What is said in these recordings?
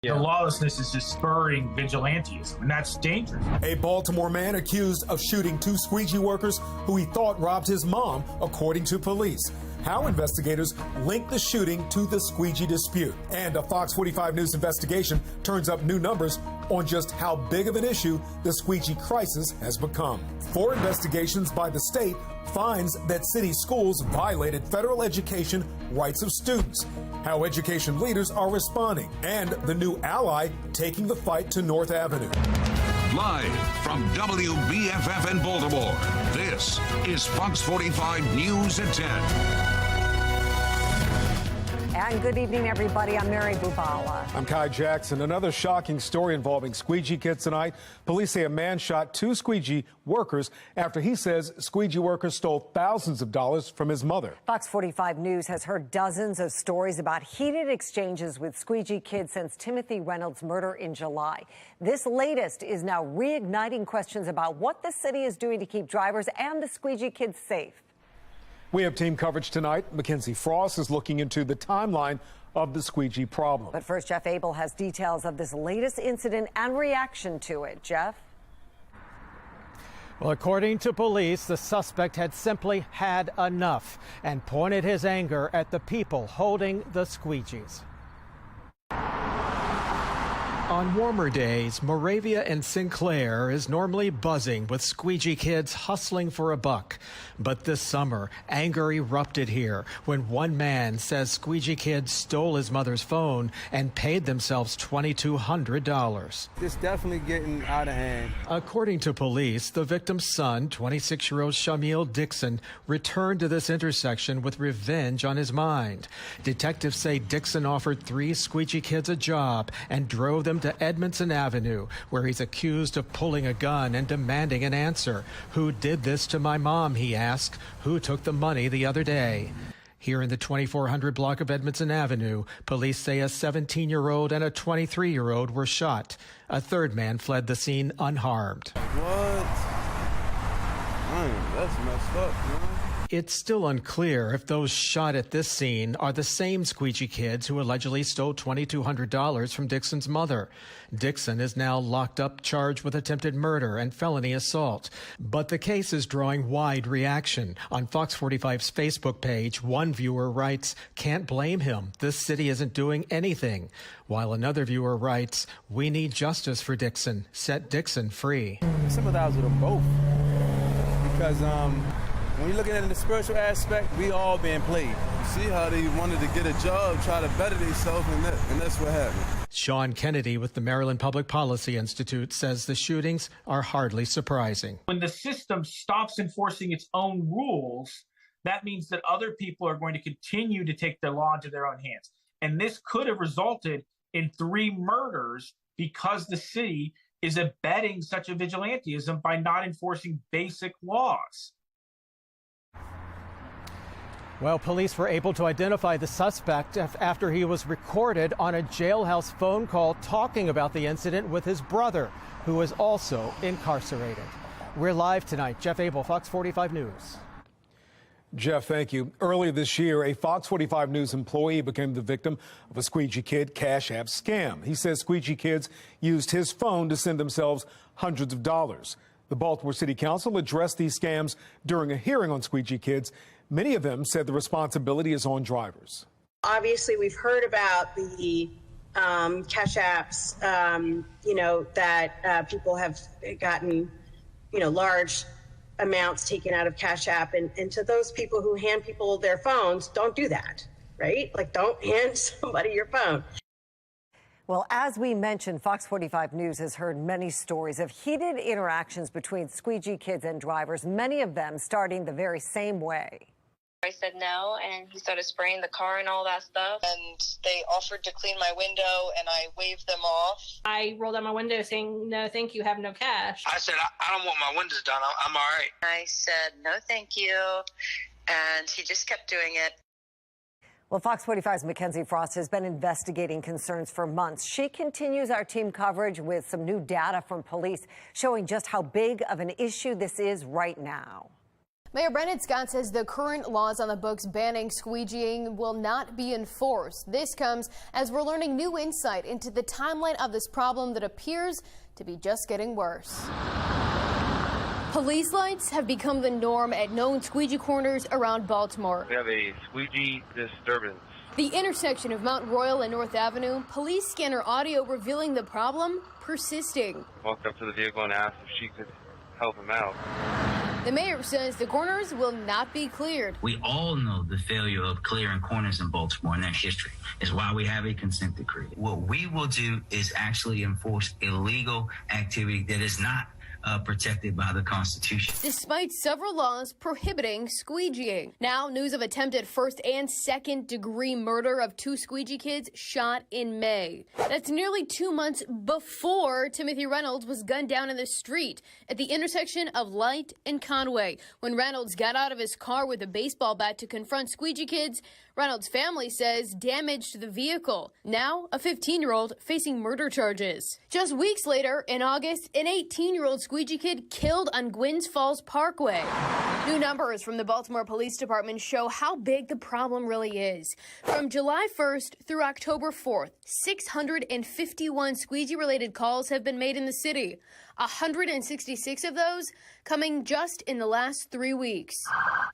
The lawlessness is just spurring vigilantism, and that's dangerous. A Baltimore man accused of shooting two squeegee workers who he thought robbed his mom, according to police. How investigators link the shooting to the squeegee dispute. And a Fox 45 News investigation turns up new numbers on just how big of an issue the squeegee crisis has become. 4 investigations by the state finds that city schools violated federal education rights of students, how education leaders are responding, and the new ally taking the fight to North Avenue. Live from WBFF in Baltimore, this is Fox 45 News at 10. And good evening, everybody. I'm Mary Bubala. I'm Kai Jackson. Another shocking story involving squeegee kids tonight. Police say a man shot 2 squeegee workers after he says squeegee workers stole thousands of dollars from his mother. Fox 45 News has heard dozens of stories about heated exchanges with squeegee kids since Timothy Reynolds' murder in July. This latest is now reigniting questions about what the city is doing to keep drivers and the squeegee kids safe. We have team coverage tonight. Mackenzie Frost is looking into the timeline of the squeegee problem. But first, Jeff Abel has details of this latest incident and reaction to it. Jeff? Well, according to police, the suspect had simply had enough and pointed his anger at the people holding the squeegees. On warmer days, Moravia and Sinclair is normally buzzing with squeegee kids hustling for a buck. But this summer, anger erupted here when one man says squeegee kids stole his mother's phone and paid themselves $2,200. It's definitely getting out of hand. According to police, the victim's son, 26-year-old Shamil Dixon, returned to this intersection with revenge on his mind. Detectives say Dixon offered 3 squeegee kids a job and drove them to Edmondson Avenue, where he's accused of pulling a gun and demanding an answer. Who did this to my mom, he asked. Who took the money the other day? Here in the 2400 block of Edmondson Avenue, police say a 17-year-old and a 23-year-old were shot. A third man fled the scene unharmed. What? Man, that's messed up, man. It's still unclear if those shot at this scene are the same squeegee kids who allegedly stole $2,200 from Dixon's mother. Dixon is now locked up, charged with attempted murder and felony assault. But the case is drawing wide reaction. On Fox 45's Facebook page, one viewer writes, "Can't blame him. This city isn't doing anything." While another viewer writes, "We need justice for Dixon. Set Dixon free." I sympathize with them both because when you're looking at it in the spiritual aspect, we all being played. You see how they wanted to get a job, try to better themselves, and that's what happened. Sean Kennedy with the Maryland Public Policy Institute says the shootings are hardly surprising. When the system stops enforcing its own rules, that means that other people are going to continue to take the law into their own hands. And this could have resulted in 3 murders because the city is abetting such a vigilantism by not enforcing basic laws. Well, police were able to identify the suspect after he was recorded on a jailhouse phone call talking about the incident with his brother, who is also incarcerated. We're live tonight. Jeff Abel, Fox 45 News. Jeff, thank you. Earlier this year, a Fox 45 News employee became the victim of a squeegee kid Cash App scam. He says squeegee kids used his phone to send themselves hundreds of dollars. The Baltimore City Council addressed these scams during a hearing on squeegee kids. Many of them said the responsibility is on drivers. Obviously, we've heard about the cash apps, that people have gotten, large amounts taken out of Cash App. And to those people who hand people their phones, don't do that, right? Like, don't hand somebody your phone. Well, as we mentioned, Fox 45 News has heard many stories of heated interactions between squeegee kids and drivers, many of them starting the very same way. I said no, and he started spraying the car and all that stuff. And they offered to clean my window, and I waved them off. I rolled out my window saying, "No, thank you, have no cash." I said, I don't want my windows done. I'm all right. I said, "No, thank you." And he just kept doing it. Well, Fox 45's Mackenzie Frost has been investigating concerns for months. She continues our team coverage with some new data from police showing just how big of an issue this is right now. Mayor Brandon Scott says the current laws on the books banning squeegeeing will not be enforced. This comes as we're learning new insight into the timeline of this problem that appears to be just getting worse. Police lights have become the norm at known squeegee corners around Baltimore. We have a squeegee disturbance. The intersection of Mount Royal and North Avenue, police scanner audio revealing the problem persisting. Walked up to the vehicle and asked if she could help him out. The mayor says the corners will not be cleared. We all know the failure of clearing corners in Baltimore and their history. It's why we have a consent decree. What we will do is actually enforce illegal activity that is not protected by the Constitution. Despite several laws prohibiting squeegeeing. Now, news of attempted first and second degree murder of 2 squeegee kids shot in May. That's nearly 2 months before Timothy Reynolds was gunned down in the street at the intersection of Light and Conway. When Reynolds got out of his car with a baseball bat to confront squeegee kids, Reynolds' family says damage to the vehicle. Now, a 15-year-old facing murder charges. Just weeks later, in August, an 18-year-old squeegee kid killed on Gwynns Falls Parkway. New numbers from the Baltimore Police Department show how big the problem really is. From July 1st through October 4th, 651 squeegee-related calls have been made in the city. 166 of those coming just in the last 3 weeks.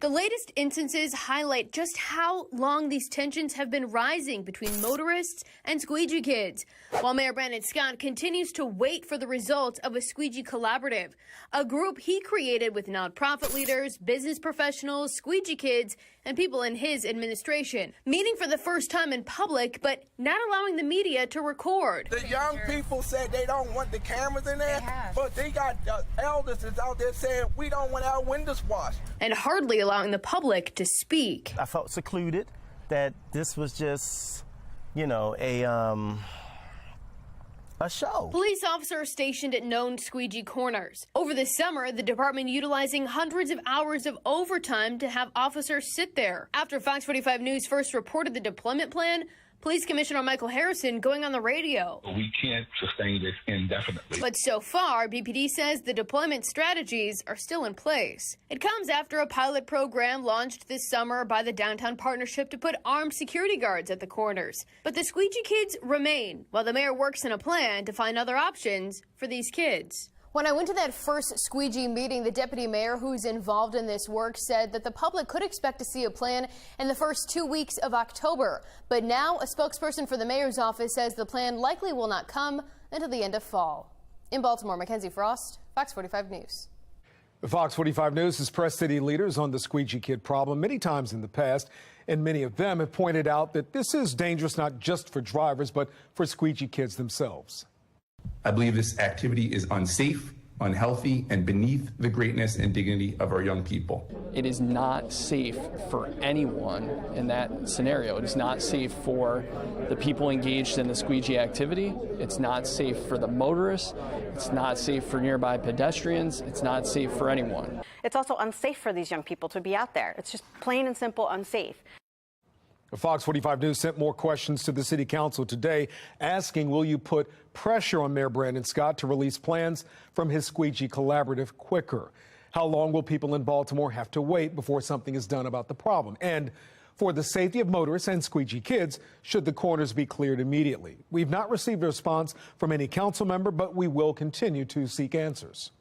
The latest instances highlight just how long these tensions have been rising between motorists and squeegee kids, while Mayor Brandon Scott continues to wait for the results of a squeegee collaborative, a group he created with nonprofit leaders, business professionals, squeegee kids, and people in his administration, meeting for the first time in public, but not allowing the media to record. The young people said they don't want the cameras in there, but they got elders that's out there saying we don't want our windows washed. And hardly allowing the public to speak. I felt secluded, that this was just, you know, a show. Police officers stationed at known squeegee corners. Over the summer, the department utilizing hundreds of hours of overtime to have officers sit there. After Fox 45 News first reported the deployment plan, Police Commissioner Michael Harrison going on the radio. We can't sustain this indefinitely. But so far, BPD says the deployment strategies are still in place. It comes after a pilot program launched this summer by the Downtown Partnership to put armed security guards at the corners. But the squeegee kids remain, while the mayor works in a plan to find other options for these kids. When I went to that first squeegee meeting, the deputy mayor who's involved in this work said that the public could expect to see a plan in the first 2 weeks of October. But now a spokesperson for the mayor's office says the plan likely will not come until the end of fall. In Baltimore, Mackenzie Frost, Fox 45 News. Fox 45 News has pressed city leaders on the squeegee kid problem many times in the past, and many of them have pointed out that this is dangerous not just for drivers, but for squeegee kids themselves. I believe this activity is unsafe, unhealthy, and beneath the greatness and dignity of our young people. It is not safe for anyone in that scenario. It is not safe for the people engaged in the squeegee activity. It's not safe for the motorists. It's not safe for nearby pedestrians. It's not safe for anyone. It's also unsafe for these young people to be out there. It's just plain and simple unsafe. Fox 45 News sent more questions to the city council today, asking, will you put pressure on Mayor Brandon Scott to release plans from his squeegee collaborative quicker? How long will people in Baltimore have to wait before something is done about the problem? And for the safety of motorists and squeegee kids, should the corners be cleared immediately? We've not received a response from any council member, but we will continue to seek answers.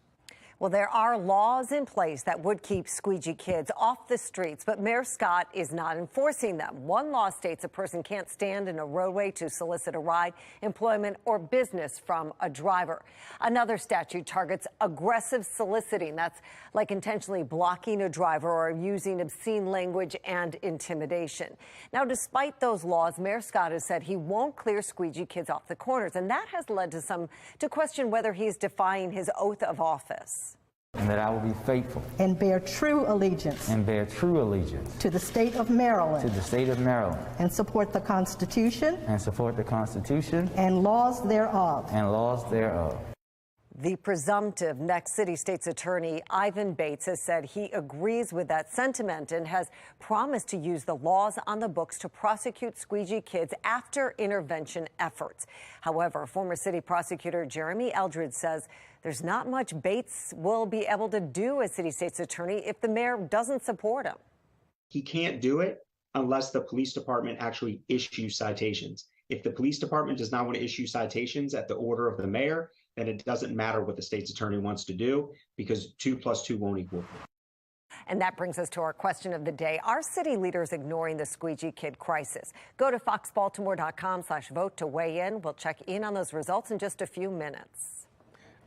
Well, there are laws in place that would keep squeegee kids off the streets, but Mayor Scott is not enforcing them. One law states a person can't stand in a roadway to solicit a ride, employment, or business from a driver. Another statute targets aggressive soliciting. That's like intentionally blocking a driver or using obscene language and intimidation. Now, despite those laws, Mayor Scott has said he won't clear squeegee kids off the corners, and that has led to some to question whether he's defying his oath of office. And that I will be faithful. And bear true allegiance. And bear true allegiance. To the state of Maryland. To the state of Maryland. And support the Constitution. And support the Constitution. And laws thereof. And laws thereof. The presumptive next city state's attorney, Ivan Bates, has said he agrees with that sentiment and has promised to use the laws on the books to prosecute squeegee kids after intervention efforts. However, former city prosecutor Jeremy Eldred says There's not much Bates will be able to do as city state's attorney if the mayor doesn't support him. He can't do it unless the police department actually issues citations. If the police department does not want to issue citations at the order of the mayor, then it doesn't matter what the state's attorney wants to do, because 2 + 2 won't equal 4. And that brings us to our question of the day. Are city leaders ignoring the Squeegee kid crisis? Go to foxbaltimore.com/vote to weigh in. We'll check in on those results in just a few minutes.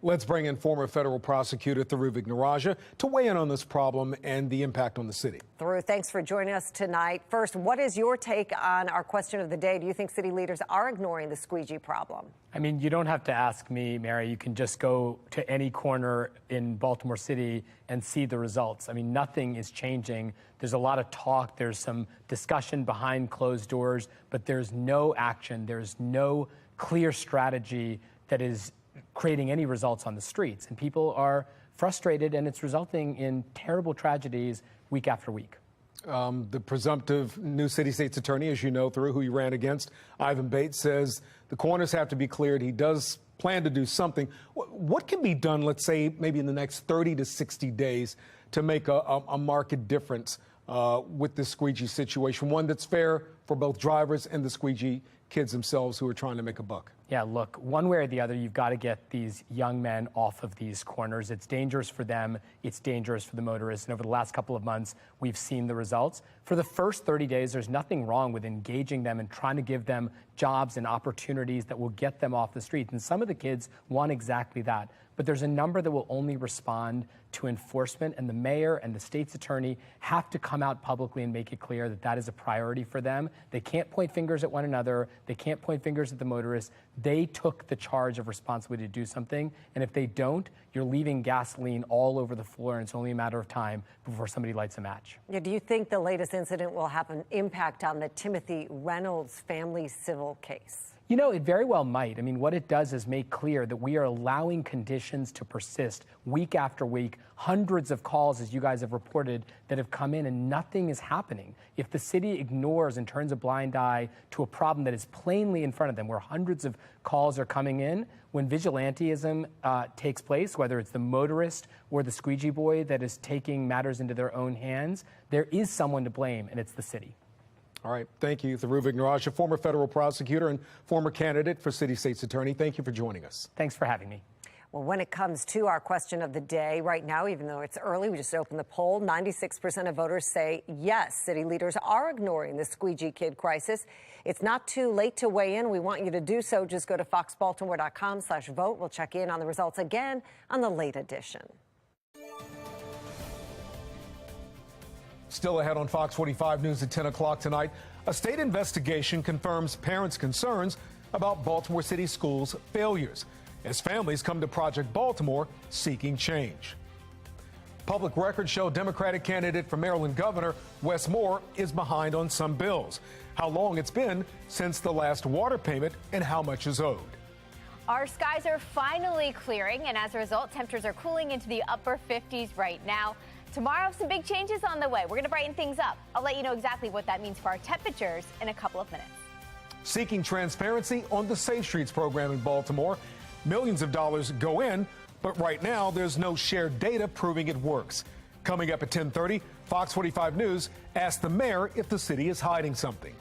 Let's bring in former federal prosecutor Thuru Vignarajah to weigh in on this problem and the impact on the city. Thuru, thanks for joining us tonight. First, what is your take on our question of the day? Do you think city leaders are ignoring the squeegee problem? I mean, you don't have to ask me, Mary. You can just go to any corner in Baltimore City and see the results. I mean, nothing is changing. There's a lot of talk. There's some discussion behind closed doors, but there's no action. There's no clear strategy that is creating any results on the streets. And people are frustrated, and it's resulting in terrible tragedies week after week. The presumptive new city state's attorney, as you know, Thuru, who you ran against, Ivan Bates, says the corners have to be cleared. He does plan to do something. What can be done, let's say, maybe in the next 30 to 60 days to make a marked difference with this squeegee situation, one that's fair for both drivers and the squeegee kids themselves who are trying to make a buck? Yeah, look, one way or the other, you've got to get these young men off of these corners. It's dangerous for them. It's dangerous for the motorists. And over the last couple of months, we've seen the results. For the first 30 days, there's nothing wrong with engaging them and trying to give them jobs and opportunities that will get them off the street. And some of the kids want exactly that. But there's a number that will only respond to enforcement, and the mayor and the state's attorney have to come out publicly and make it clear that that is a priority for them. They can't point fingers at one another. They can't point fingers at the motorists. They took the charge of responsibility to do something, and if they don't, you're leaving gasoline all over the floor, and it's only a matter of time before somebody lights a match. Yeah, do you think the latest incident will have an impact on the Timothy Reynolds family civil case? You know, it very well might. I mean, what it does is make clear that we are allowing conditions to persist week after week. Hundreds of calls, as you guys have reported, that have come in and nothing is happening. If the city ignores and turns a blind eye to a problem that is plainly in front of them, where hundreds of calls are coming in, when vigilantism takes place, whether it's the motorist or the squeegee boy that is taking matters into their own hands, there is someone to blame, and it's the city. All right. Thank you, Thuru Vignarajah, former federal prosecutor and former candidate for city state's attorney. Thank you for joining us. Thanks for having me. Well, when it comes to our question of the day right now, even though it's early, we just opened the poll, 96% of voters say yes, city leaders are ignoring the squeegee kid crisis. It's not too late to weigh in. We want you to do so. Just go to foxbaltimore.com/vote. We'll check in on the results again on the late edition. Still ahead on Fox 45 News at 10 o'clock tonight, a state investigation confirms parents' concerns about Baltimore City schools' failures as families come to Project Baltimore seeking change. Public records show Democratic candidate for Maryland Governor Wes Moore is behind on some bills. How long it's been since the last water payment and how much is owed. Our skies are finally clearing, and as a result, temperatures are cooling into the upper 50s right now. Tomorrow, some big changes on the way. We're going to brighten things up. I'll let you know exactly what that means for our temperatures in a couple of minutes. Seeking transparency on the Safe Streets program in Baltimore. Millions of dollars go in, but right now there's no shared data proving it works. Coming up at 10:30, Fox 45 News asked the mayor if the city is hiding something.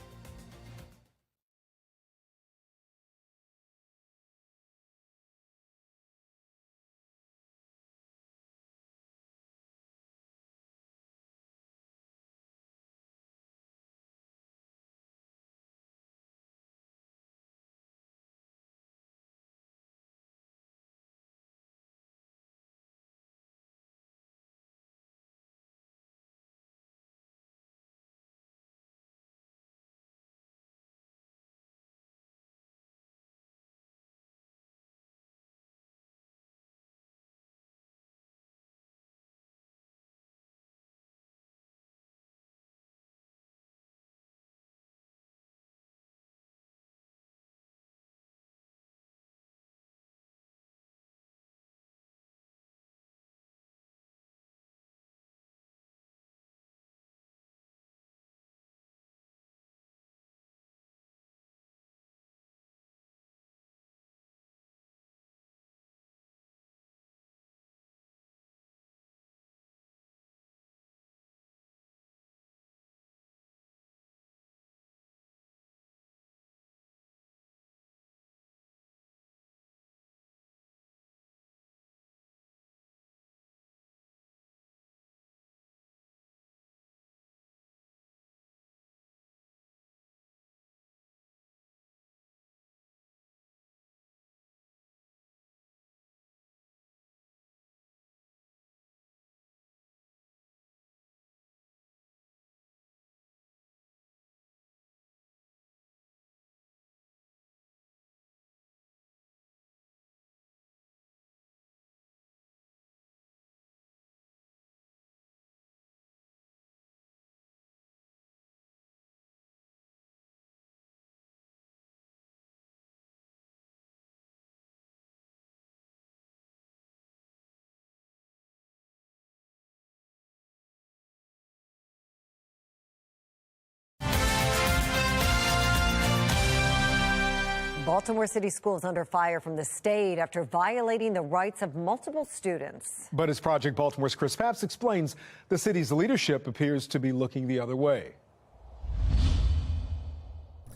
Baltimore City Schools under fire from the state after violating the rights of multiple students. But as Project Baltimore's Chris Papst explains, the city's leadership appears to be looking the other way.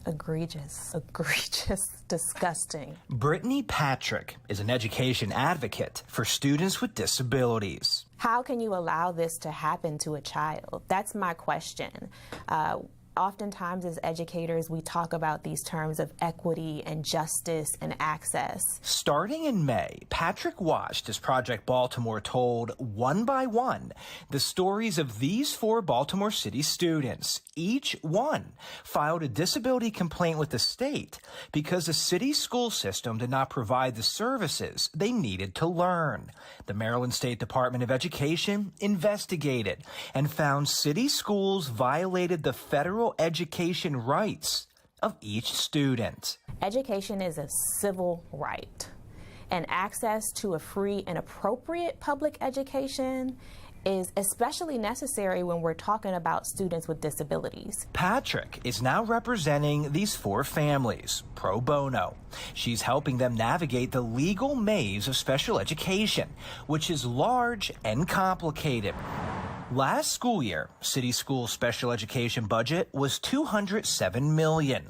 Egregious, disgusting. Brittany Patrick is an education advocate for students with disabilities. How can you allow this to happen to a child? That's my question. Oftentimes as educators, we talk about these terms of equity and justice and access. Starting in May, Patrick watched as Project Baltimore told, one by one, the stories of these 4 Baltimore City students. Each one filed a disability complaint with the state because the city school system did not provide the services they needed to learn. The Maryland State Department of Education investigated and found city schools violated the federal education rights of each student. Education is a civil right, and access to a free and appropriate public education is especially necessary when we're talking about students with disabilities. Patrick is now representing these 4 families pro bono. She's helping them navigate the legal maze of special education, which is large and complicated. Last school year, city school special education budget was $207 million.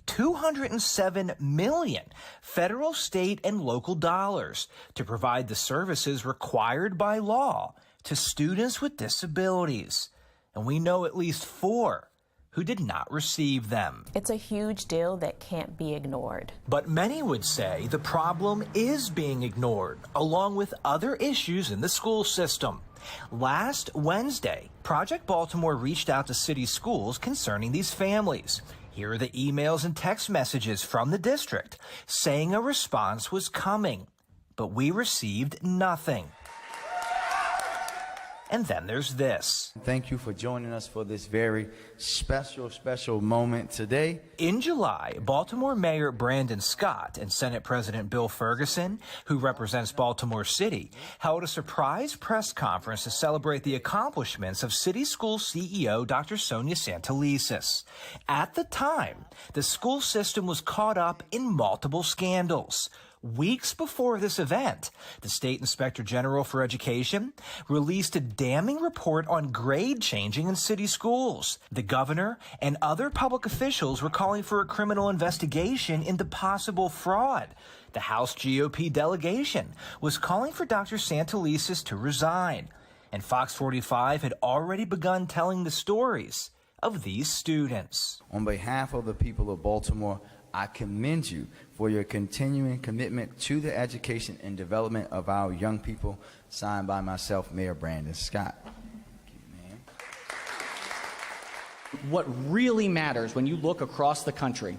$207 million federal, state, and local dollars to provide the services required by law to students with disabilities. And we know at least 4 who did not receive them. It's a huge deal that can't be ignored. But many would say the problem is being ignored, along with other issues in the school system. Last Wednesday, Project Baltimore reached out to city schools concerning these families. Here are the emails and text messages from the district saying a response was coming, but we received nothing. And then there's this. Thank you for joining us for this very special moment today. In July, Baltimore Mayor Brandon Scott and Senate President Bill Ferguson, who represents Baltimore City, held a surprise press conference to celebrate the accomplishments of City School CEO Dr. Sonia Santelises. At the time, the school system was caught up in multiple scandals. Weeks before this event, the State Inspector General for Education released a damning report on grade changing in city schools. The governor and other public officials were calling for a criminal investigation into possible fraud. The House GOP delegation was calling for Dr. Santelises to resign. And FOX45 had already begun telling the stories of these students. On behalf of the people of Baltimore, I commend you for your continuing commitment to the education and development of our young people. Signed by myself, Mayor Brandon Scott. What really matters when you look across the country,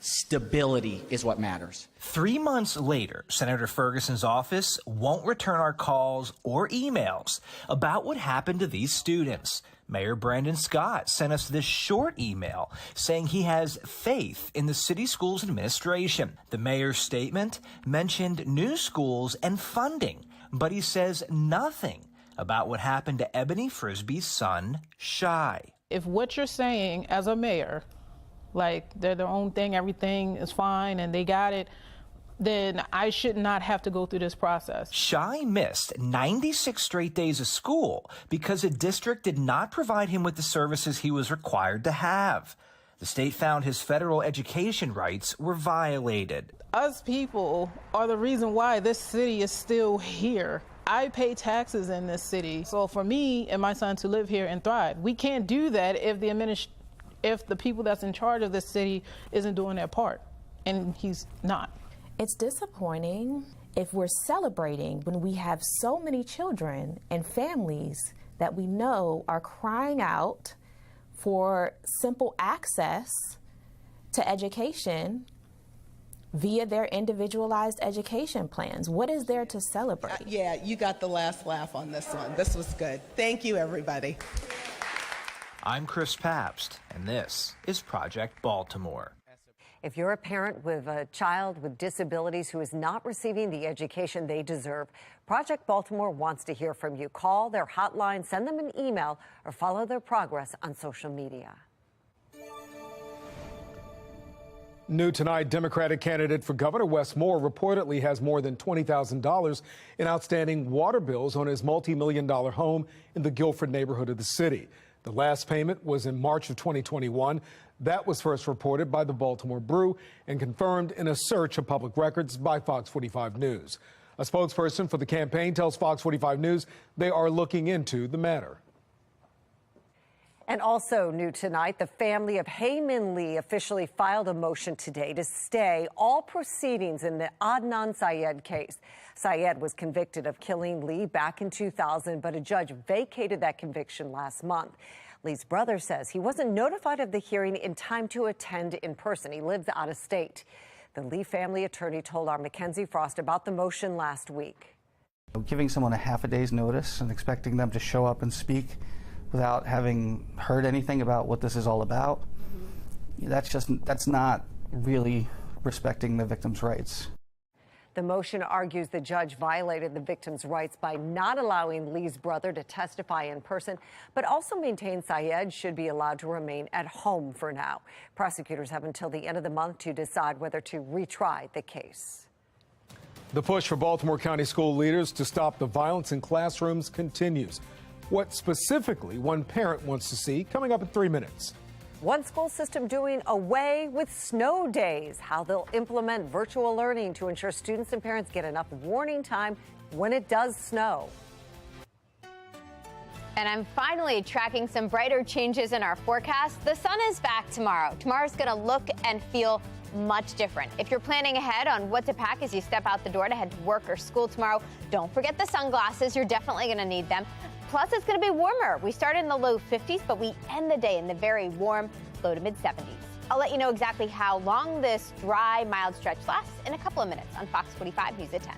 stability is what matters. 3 months later, Senator Ferguson's office won't return our calls or emails about what happened to these students. Mayor Brandon Scott sent us this short email saying he has faith in the city schools administration. The mayor's statement mentioned new schools and funding, but he says nothing about what happened to Ebony Frisbee's son, Shy. If what you're saying as a mayor, like they're their own thing, everything is fine and they got it, then I should not have to go through this process. Shy missed 96 straight days of school because the district did not provide him with the services he was required to have. The state found his federal education rights were violated. Us people are the reason why this city is still here. I pay taxes in this city. So for me and my son to live here and thrive, we can't do that if the people that's in charge of this city isn't doing their part, and he's not. It's disappointing if we're celebrating when we have so many children and families that we know are crying out for simple access to education via their individualized education plans. What is there to celebrate? Yeah, you got the last laugh on this one. This was good. Thank you, everybody. I'm Chris Papst, and this is Project Baltimore. If you're a parent with a child with disabilities who is not receiving the education they deserve, Project Baltimore wants to hear from you. Call their hotline, send them an email, or follow their progress on social media. New tonight, Democratic candidate for Governor Wes Moore reportedly has more than $20,000 in outstanding water bills on his multi-million-dollar home in the Guilford neighborhood of the city. The last payment was in March of 2021. That was first reported by the Baltimore Brew and confirmed in a search of public records by Fox 45 News. A spokesperson for the campaign tells Fox 45 News they are looking into the matter. And also new tonight, the family of Hayman Lee officially filed a motion today to stay all proceedings in the Adnan Syed case. Syed was convicted of killing Lee back in 2000, but a judge vacated that conviction last month. Lee's brother says he wasn't notified of the hearing in time to attend in person. He lives out of state. The Lee family attorney told our Mackenzie Frost about the motion last week. Giving someone a half a day's notice and expecting them to show up and speak without having heard anything about what this is all about, that's not really respecting the victim's rights. The motion argues the judge violated the victim's rights by not allowing Lee's brother to testify in person, but also maintains Syed should be allowed to remain at home for now. Prosecutors have until the end of the month to decide whether to retry the case. The push for Baltimore County school leaders to stop the violence in classrooms continues. What specifically one parent wants to see coming up in 3 minutes. One school system doing away with snow days, how they'll implement virtual learning to ensure students and parents get enough warning time when it does snow. And I'm finally tracking some brighter changes in our forecast. The sun is back tomorrow. Tomorrow's going to look and feel much different. If you're planning ahead on what to pack as you step out the door to head to work or school tomorrow, don't forget the sunglasses. You're definitely going to need them. Plus, it's going to be warmer. We start in the low 50s, but we end the day in the very warm low to mid 70s. I'll let you know exactly how long this dry, mild stretch lasts in a couple of minutes on Fox 45 News at 10.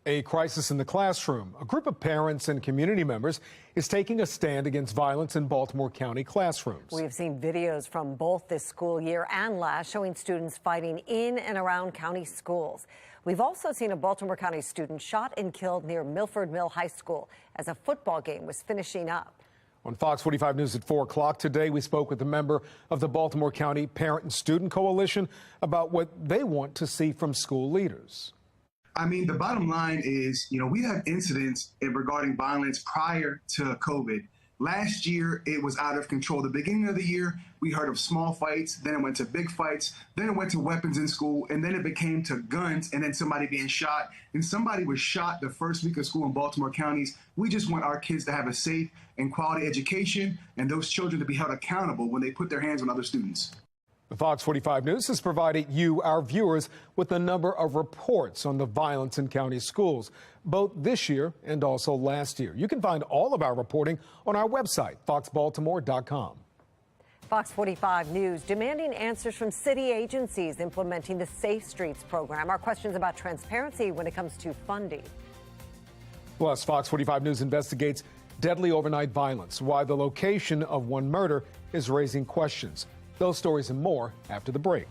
A crisis in the classroom. A group of parents and community members is taking a stand against violence in Baltimore County classrooms. We have seen videos from both this school year and last showing students fighting in and around county schools. We've also seen a Baltimore County student shot and killed near Milford Mill High School as a football game was finishing up. On Fox 45 News at 4 o'clock today, we spoke with a member of the Baltimore County Parent and Student Coalition about what they want to see from school leaders. I mean, the bottom line is, we have incidents regarding violence prior to COVID. Last year, it was out of control. The beginning of the year, we heard of small fights, then it went to big fights, then it went to weapons in school, and then it became to guns, and then somebody being shot. And somebody was shot the first week of school in Baltimore counties. We just want our kids to have a safe and quality education, and those children to be held accountable when they put their hands on other students. The Fox 45 News has provided you, our viewers, with a number of reports on the violence in county schools, both this year and also last year. You can find all of our reporting on our website, foxbaltimore.com. Fox 45 News demanding answers from city agencies implementing the Safe Streets program. Our questions about transparency when it comes to funding. Plus, Fox 45 News investigates deadly overnight violence, why the location of one murder is raising questions. Those stories and more after the break.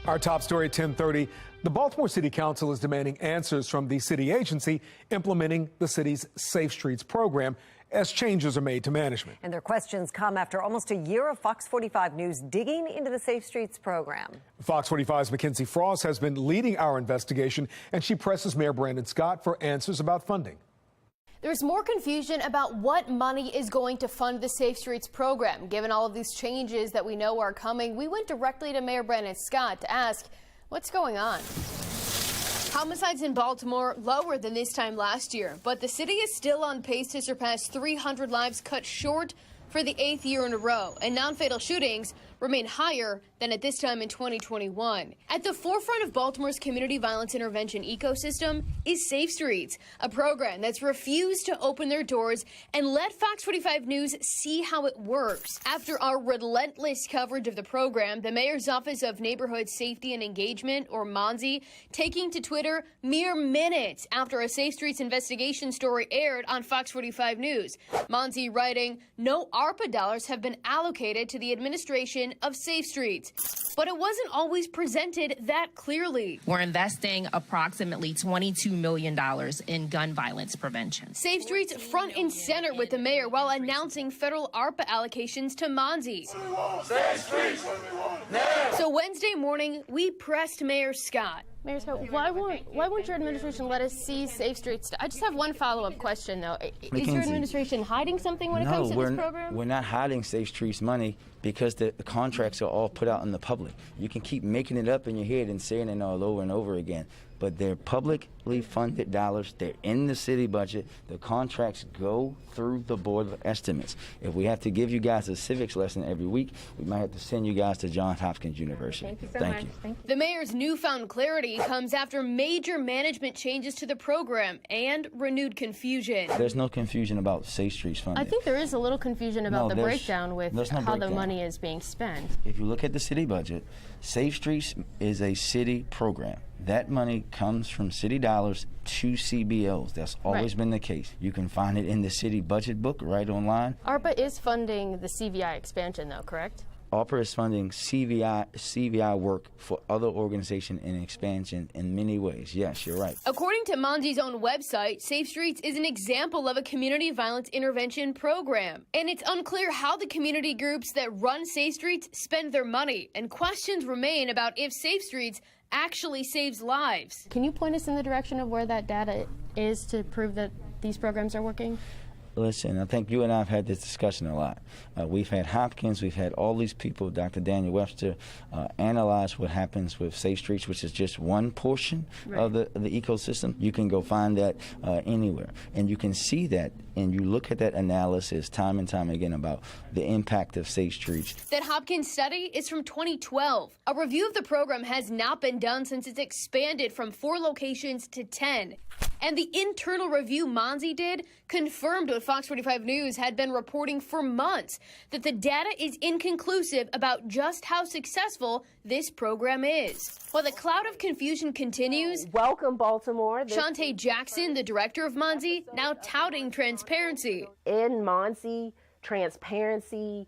Our top story at 10:30. The Baltimore City Council is demanding answers from the city agency implementing the city's Safe Streets program as changes are made to management. And their questions come after almost a year of Fox 45 News digging into the Safe Streets program. Fox 45's Mackenzie Frost has been leading our investigation, and she presses Mayor Brandon Scott for answers about funding. There's more confusion about what money is going to fund the Safe Streets program. Given all of these changes that we know are coming, we went directly to Mayor Brandon Scott to ask what's going on. Homicides in Baltimore lower than this time last year, but the city is still on pace to surpass 300 lives cut short for the 8th year in a row. And non-fatal shootings remain higher than at this time in 2021. At the forefront of Baltimore's community violence intervention ecosystem is Safe Streets, a program that's refused to open their doors and let Fox 45 News see how it works. After our relentless coverage of the program, the Mayor's Office of Neighborhood Safety and Engagement, or MONSE, taking to Twitter mere minutes after a Safe Streets investigation story aired on Fox 45 News. MONSE writing, "No ARPA dollars have been allocated to the administration of Safe Streets." But it wasn't always presented that clearly. We're investing approximately $22 million in gun violence prevention. Safe Streets front and center with the mayor while announcing federal ARPA allocations to MONSE. So Wednesday morning, we pressed Mayor Scott. Mayor Scott, why won't your administration let us see Safe Streets? I just have one follow-up question, though. Is your administration hiding something when it comes to this program? We're not hiding Safe Streets money because the contracts are all put out in the public. You can keep making it up in your head and saying it all over and over again, but they're publicly funded dollars. They're in the city budget. The contracts go through the Board of Estimates. If we have to give you guys a civics lesson every week, we might have to send you guys to Johns Hopkins University. Thank you so much. Thank you. The mayor's newfound clarity comes after major management changes to the program and renewed confusion. There's no confusion about Safe Streets funding. I think there is a little confusion about the breakdown with how the money is being spent. If you look at the city budget, Safe Streets is a city program. That money comes from city dollars to CBOs. That's always been the case. You can find it in the city budget book right online. ARPA is funding the CVI expansion, though, correct? ARPA is funding CVI work for other organizations and expansion in many ways. Yes, you're right. According to MONSE's own website, Safe Streets is an example of a community violence intervention program. And it's unclear how the community groups that run Safe Streets spend their money, and questions remain about if Safe Streets actually saves lives. Can you point us in the direction of where that data is to prove that these programs are working? Listen, I think you and I have had this discussion a lot. We've had Hopkins, we've had all these people, Dr. Daniel Webster, analyze what happens with Safe Streets, which is just one portion of the ecosystem. You can go find that anywhere. And you can see that, and you look at that analysis time and time again about the impact of Safe Streets. That Hopkins study is from 2012. A review of the program has not been done since it's expanded from 4 locations to 10. And the internal review MONSE did confirmed what Fox 45 News had been reporting for months, that the data is inconclusive about just how successful this program is. While the cloud of confusion continues, welcome Baltimore. Shantae Jackson, the director of MONSE, now touting transparency. In MONSE, transparency,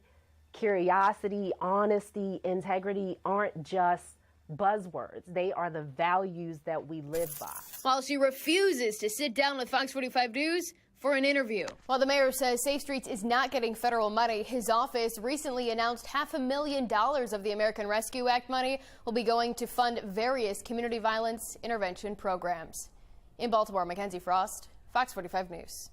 curiosity, honesty, integrity aren't just buzzwords. They are the values that we live by. While she refuses to sit down with Fox 45 News for an interview. While the mayor says Safe Streets is not getting federal money, his office recently announced $500,000 of the American Rescue Act money will be going to fund various community violence intervention programs. In Baltimore, Mackenzie Frost, Fox 45 News.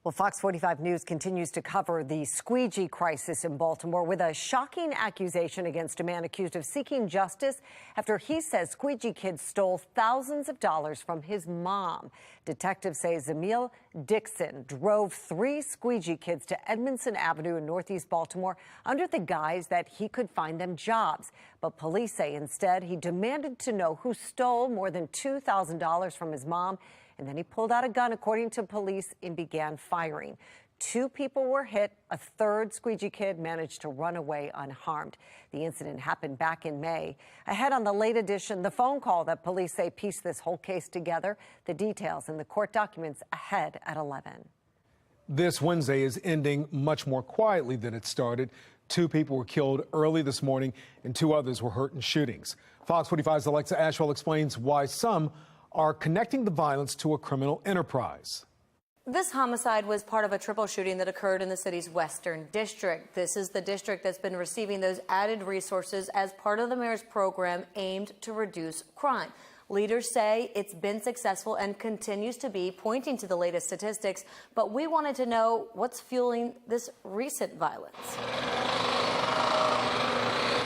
Well, Fox 45 News continues to cover the Squeegee crisis in Baltimore with a shocking accusation against a man accused of seeking justice after he says Squeegee kids stole thousands of dollars from his mom. Detectives say Zamil Dixon drove 3 Squeegee kids to Edmondson Avenue in Northeast Baltimore under the guise that he could find them jobs. But police say instead he demanded to know who stole more than $2,000 from his mom. And then he pulled out a gun, according to police, and began firing. 2 people were hit. A 3rd Squeegee kid managed to run away unharmed. The incident happened back in May. Ahead on the late edition, the phone call that police say pieced this whole case together. The details in the court documents ahead at 11. This Wednesday is ending much more quietly than it started. 2 people were killed early this morning, and 2 others were hurt in shootings. Fox 45's Alexa Ashwell explains why some are connecting the violence to a criminal enterprise. This homicide was part of a triple shooting that occurred in the city's Western District. This is the district that's been receiving those added resources as part of the mayor's program aimed to reduce crime. Leaders say it's been successful and continues to be, pointing to the latest statistics. But we wanted to know what's fueling this recent violence.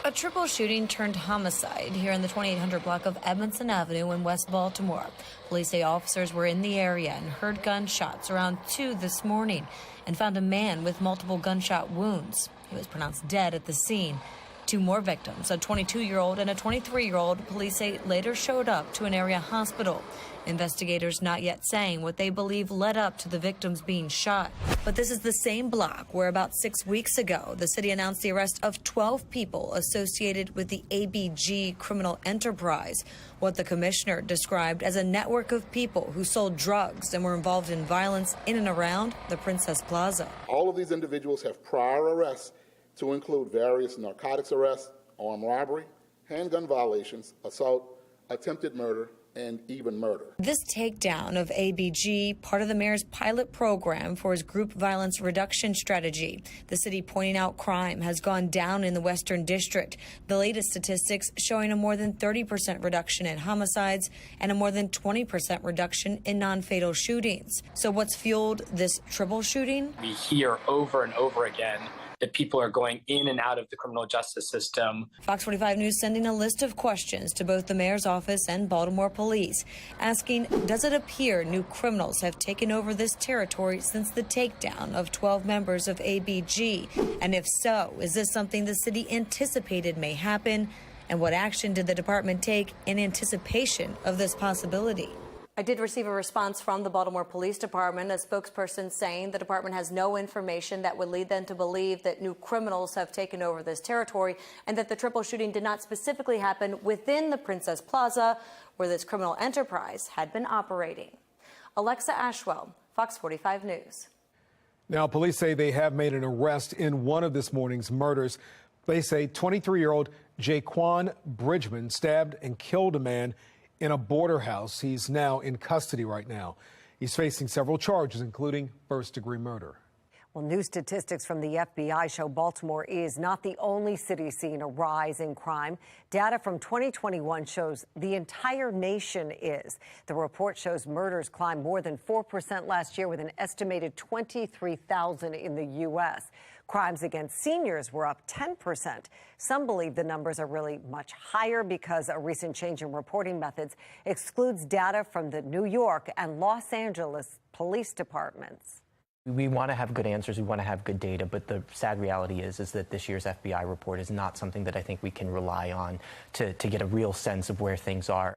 A triple shooting turned homicide here in the 2800 block of Edmondson Avenue in West Baltimore. Police say officers were in the area and heard gunshots around 2 this morning and found a man with multiple gunshot wounds. He was pronounced dead at the scene. Two more victims, a 22-year-old and a 23-year-old, police say later showed up to an area hospital. Investigators not yet saying what they believe led up to the victims being shot. But this is the same block where about 6 weeks ago, the city announced the arrest of 12 people associated with the ABG criminal enterprise, what the commissioner described as a network of people who sold drugs and were involved in violence in and around the Princess Plaza. All of these individuals have prior arrests to include various narcotics arrests, armed robbery, handgun violations, assault, attempted murder, and even murder. This takedown of ABG, part of the mayor's pilot program for his group violence reduction strategy. The city pointing out crime has gone down in the Western District. The latest statistics showing a more than 30% reduction in homicides and a more than 20% reduction in non-fatal shootings. So what's fueled this troubleshooting? We hear over and over again that people are going in and out of the criminal justice system. Fox 45 News sending a list of questions to both the mayor's office and Baltimore police, asking, does it appear new criminals have taken over this territory since the takedown of 12 members of ABG? And if so, is this something the city anticipated may happen? And what action did the department take in anticipation of this possibility? I did receive a response from the Baltimore Police Department, a spokesperson saying the department has no information that would lead them to believe that new criminals have taken over this territory and that the triple shooting did not specifically happen within the Princess Plaza where this criminal enterprise had been operating. Alexa Ashwell, Fox 45 News. Now, police say they have made an arrest in one of this morning's murders. They say 23-year-old Jaquan Bridgman stabbed and killed a man in a border house. He's now in custody right now. He's facing several charges, including first-degree murder. Well, new statistics from the FBI show Baltimore is not the only city seeing a rise in crime. Data from 2021 shows the entire nation is. The report shows murders climbed more than 4% last year, with an estimated 23,000 in the U.S. Crimes against seniors were up 10%. Some believe the numbers are really much higher because a recent change in reporting methods excludes data from the New York and Los Angeles police departments. We want to have good answers, we want to have good data, but the sad reality is that this year's FBI report is not something that I think we can rely on to get a real sense of where things are.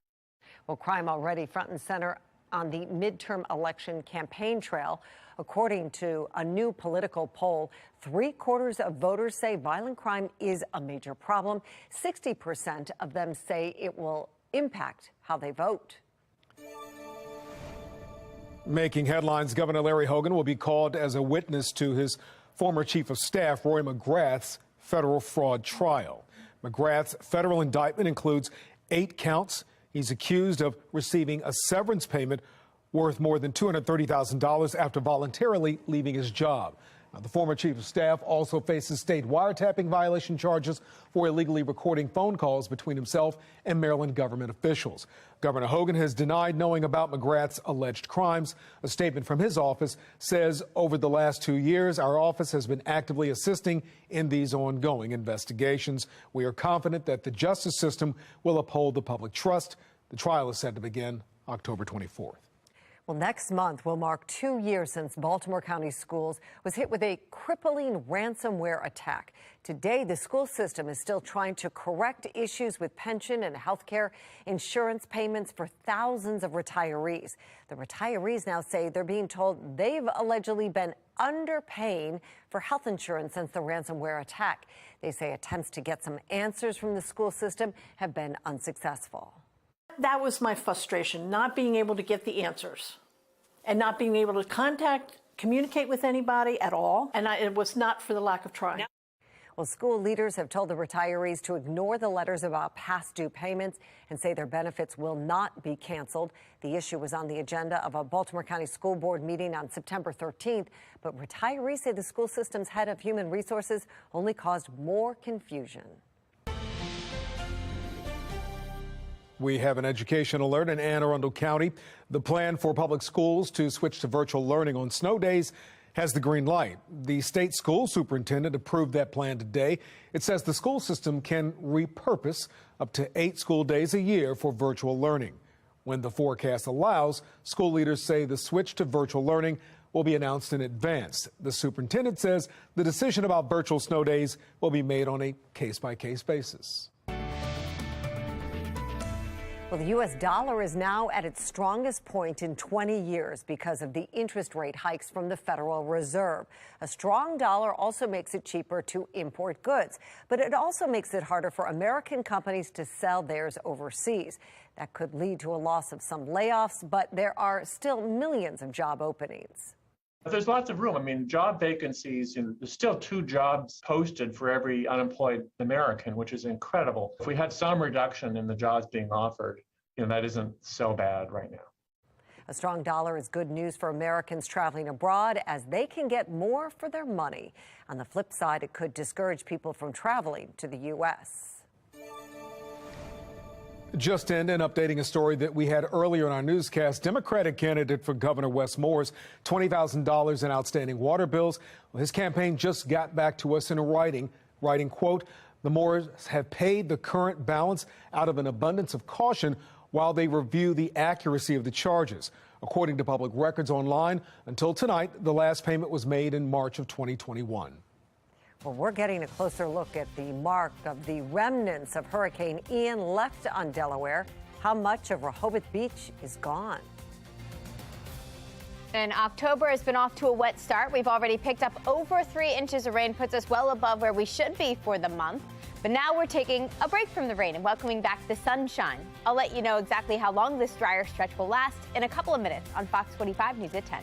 Well, crime already front and center on the midterm election campaign trail. According to a new political poll, 3/4 of voters say violent crime is a major problem. 60% of them say it will impact how they vote. Making headlines, Governor Larry Hogan will be called as a witness to his former chief of staff, Roy Mcgrath's federal fraud trial. Mcgrath's federal indictment includes 8 counts. He's accused of receiving a severance payment worth more than $230,000 after voluntarily leaving his job. Now, the former chief of staff also faces state wiretapping violation charges for illegally recording phone calls between himself and Maryland government officials. Governor Hogan has denied knowing about Mcgrath's alleged crimes. A statement from his office says over the last 2 years, our office has been actively assisting in these ongoing investigations. We are confident that the justice system will uphold the public trust. The trial is set to begin October 24th. Well, next month will mark 2 years since Baltimore County Schools was hit with a crippling ransomware attack. Today, the school system is still trying to correct issues with pension and health care insurance payments for thousands of retirees. The retirees now say they're being told they've allegedly been underpaying for health insurance since the ransomware attack. They say attempts to get some answers from the school system have been unsuccessful. That was my frustration, not being able to get the answers and not being able to communicate with anybody at all. And it was not for the lack of trying. Well, school leaders have told the retirees to ignore the letters about past due payments and say their benefits will not be canceled. The issue was on the agenda of a Baltimore County School Board meeting on September 13th. But retirees say the school system's head of human resources only caused more confusion. We have an education alert in Arundel County. The plan for public schools to switch to virtual learning on snow days has the green light. The state school superintendent approved that plan today. It says the school system can repurpose up to 8 school days a year for virtual learning. When the forecast allows, school leaders say the switch to virtual learning will be announced in advance. The superintendent says the decision about virtual snow days will be made on a case-by-case basis. Well, the U.S. dollar is now at its strongest point in 20 years because of the interest rate hikes from the Federal Reserve. A strong dollar also makes it cheaper to import goods, but it also makes it harder for American companies to sell theirs overseas. That could lead to a loss of some layoffs, but there are still millions of job openings. There's lots of room. I mean, job vacancies, there's still 2 jobs posted for every unemployed American, which is incredible. If we had some reduction in the jobs being offered, that isn't so bad right now. A strong dollar is good news for Americans traveling abroad as they can get more for their money. On the flip side, it could discourage people from traveling to the U.S. Just in and updating a story that we had earlier in our newscast, Democratic candidate for Governor Wes Moore's $20,000 in outstanding water bills. Well, his campaign just got back to us in writing, quote, "The Moores have paid the current balance out of an abundance of caution while they review the accuracy of the charges." According to public records online, until tonight, the last payment was made in March of 2021. Well, we're getting a closer look at the mark of the remnants of Hurricane Ian left on Delaware. How much of Rehoboth Beach is gone? And October has been off to a wet start. We've already picked up over 3 inches of rain, puts us well above where we should be for the month. But now we're taking a break from the rain and welcoming back the sunshine. I'll let you know exactly how long this drier stretch will last in a couple of minutes on Fox 45 News at 10.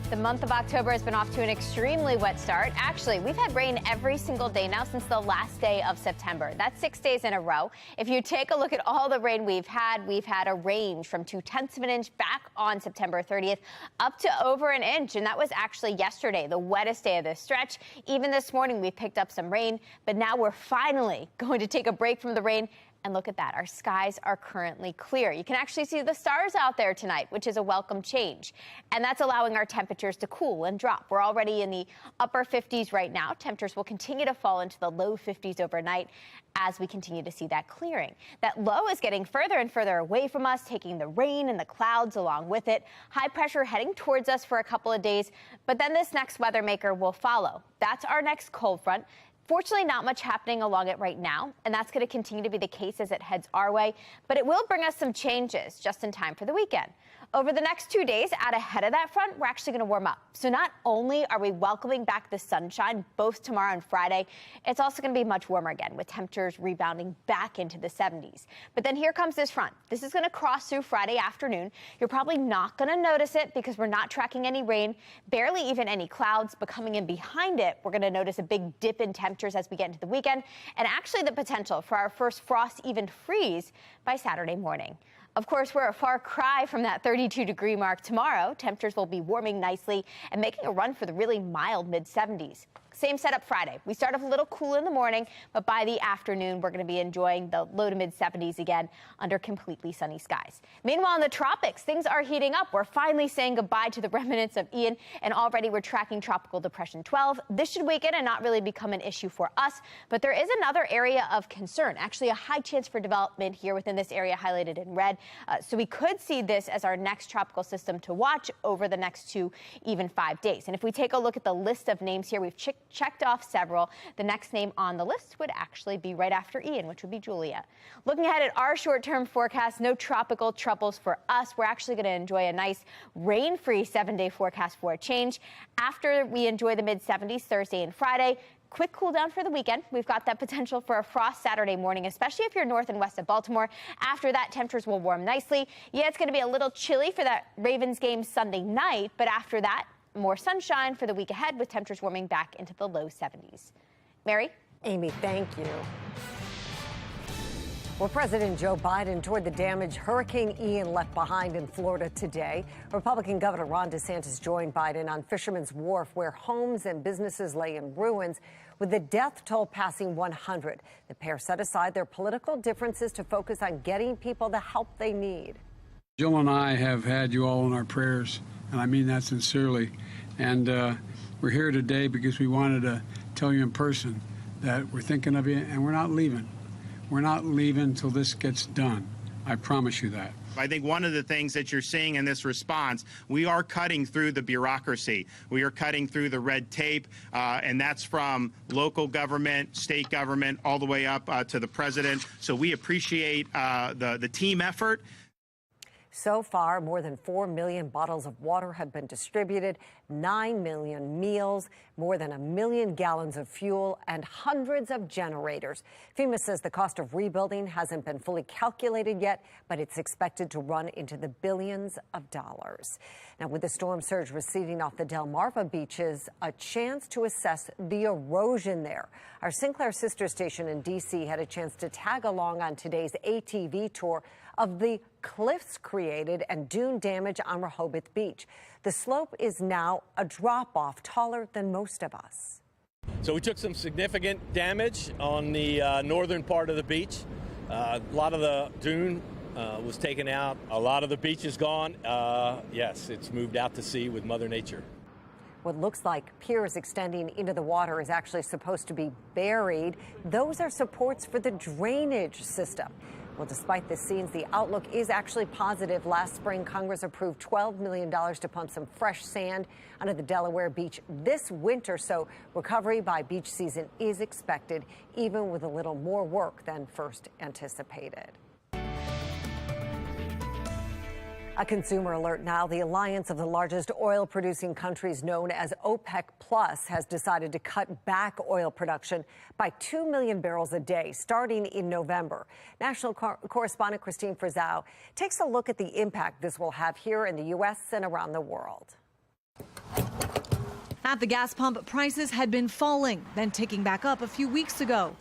The month of October has been off to an extremely wet start. Actually, we've had rain every single day now since the last day of September. That's 6 days in a row. If you take a look at all the rain we've had a range from 0.2 of an inch back on September 30th up to over an inch. And that was actually yesterday, the wettest day of this stretch. Even this morning, we picked up some rain, but now we're finally going to take a break from the rain And look at that, our skies are currently clear. You can actually see the stars out there tonight, which is a welcome change. And that's allowing our temperatures to cool and drop. We're already in the upper 50s right now. Temperatures will continue to fall into the low 50s overnight as we continue to see that clearing. That low is getting further and further away from us, taking the rain and the clouds along with it. High pressure heading towards us for a couple of days, but then this next weather maker will follow. That's our next cold front. Fortunately, not much happening along it right now, and that's going to continue to be the case as it heads our way, but it will bring us some changes just in time for the weekend. Over the next 2 days, out ahead of that front, we're actually going to warm up. So not only are we welcoming back the sunshine both tomorrow and Friday, it's also going to be much warmer again with temperatures rebounding back into the 70s. But then here comes this front. This is going to cross through Friday afternoon. You're probably not going to notice it because we're not tracking any rain, barely even any clouds, but coming in behind it, we're going to notice a big dip in temperatures as we get into the weekend, and actually the potential for our first frost even freeze by Saturday morning. Of course, we're a far cry from that 32-degree mark tomorrow. Temperatures will be warming nicely and making a run for the really mild mid-70s. Same setup Friday. We start off a little cool in the morning, but by the afternoon, we're going to be enjoying the low to mid-70s again under completely sunny skies. Meanwhile, in the tropics, things are heating up. We're finally saying goodbye to the remnants of Ian, and already we're tracking Tropical Depression 12. This should weaken and not really become an issue for us, but there is another area of concern, actually a high chance for development here within this area highlighted in red. So we could see this as our next tropical system to watch over the next 2, even 5 days. And if we take a look at the list of names here, we've checked off several. The next name on the list would actually be right after Ian, which would be Julia. Looking ahead at our short-term forecast, no tropical troubles for us. We're actually going to enjoy a nice rain-free 7-day forecast for a change. After we enjoy the mid-70s Thursday and Friday, quick cool down for the weekend. We've got that potential for a frost Saturday morning, especially if you're north and west of Baltimore. After that, temperatures will warm nicely. Yeah, it's going to be a little chilly for that Ravens game Sunday night, but after that, more sunshine for the week ahead with temperatures warming back into the low 70s. Mary? Amy, thank you. Well, President Joe Biden toured the damage Hurricane Ian left behind in Florida today. Republican Governor Ron DeSantis joined Biden on Fisherman's Wharf, where homes and businesses lay in ruins, with the death toll passing 100. The pair set aside their political differences to focus on getting people the help they need. Jill and I have had you all in our prayers, and I mean that sincerely. And we're here today because we wanted to tell you in person that we're thinking of you, and we're not leaving. We're not leaving until this gets done. I promise you that. I think one of the things that you're seeing in this response, we are cutting through the bureaucracy. We are cutting through the red tape, and that's from local government, state government, all the way up to the president. So we appreciate the team effort. So far, more than 4 million bottles of water have been distributed, 9 million meals, more than 1 million gallons of fuel, and hundreds of generators. FEMA says the cost of rebuilding hasn't been fully calculated yet, but it's expected to run into the billions of dollars. Now, with the storm surge receding off the Delmarva beaches, a chance to assess the erosion there. Our Sinclair sister station in D.C. had a chance to tag along on today's ATV tour of the cliffs created and dune damage on Rehoboth Beach. The slope is now a drop-off taller than most of us. So we took some significant damage on the northern part of the beach. A lot of the dune was taken out. A lot of the beach is gone. Yes, it's moved out to sea with Mother Nature. What looks like piers extending into the water is actually supposed to be buried. Those are supports for the drainage system. Well, despite the scenes, the outlook is actually positive. Last spring, Congress approved $12 million to pump some fresh sand onto the Delaware beach this winter. So recovery by beach season is expected, even with a little more work than first anticipated. A consumer alert now. The alliance of the largest oil-producing countries, known as OPEC Plus, has decided to cut back oil production by 2 million barrels a day starting in November. National correspondent Christine Frizzau takes a look at the impact this will have here in the U.S. and around the world. At the gas pump, prices had been falling, then ticking back up a few weeks ago.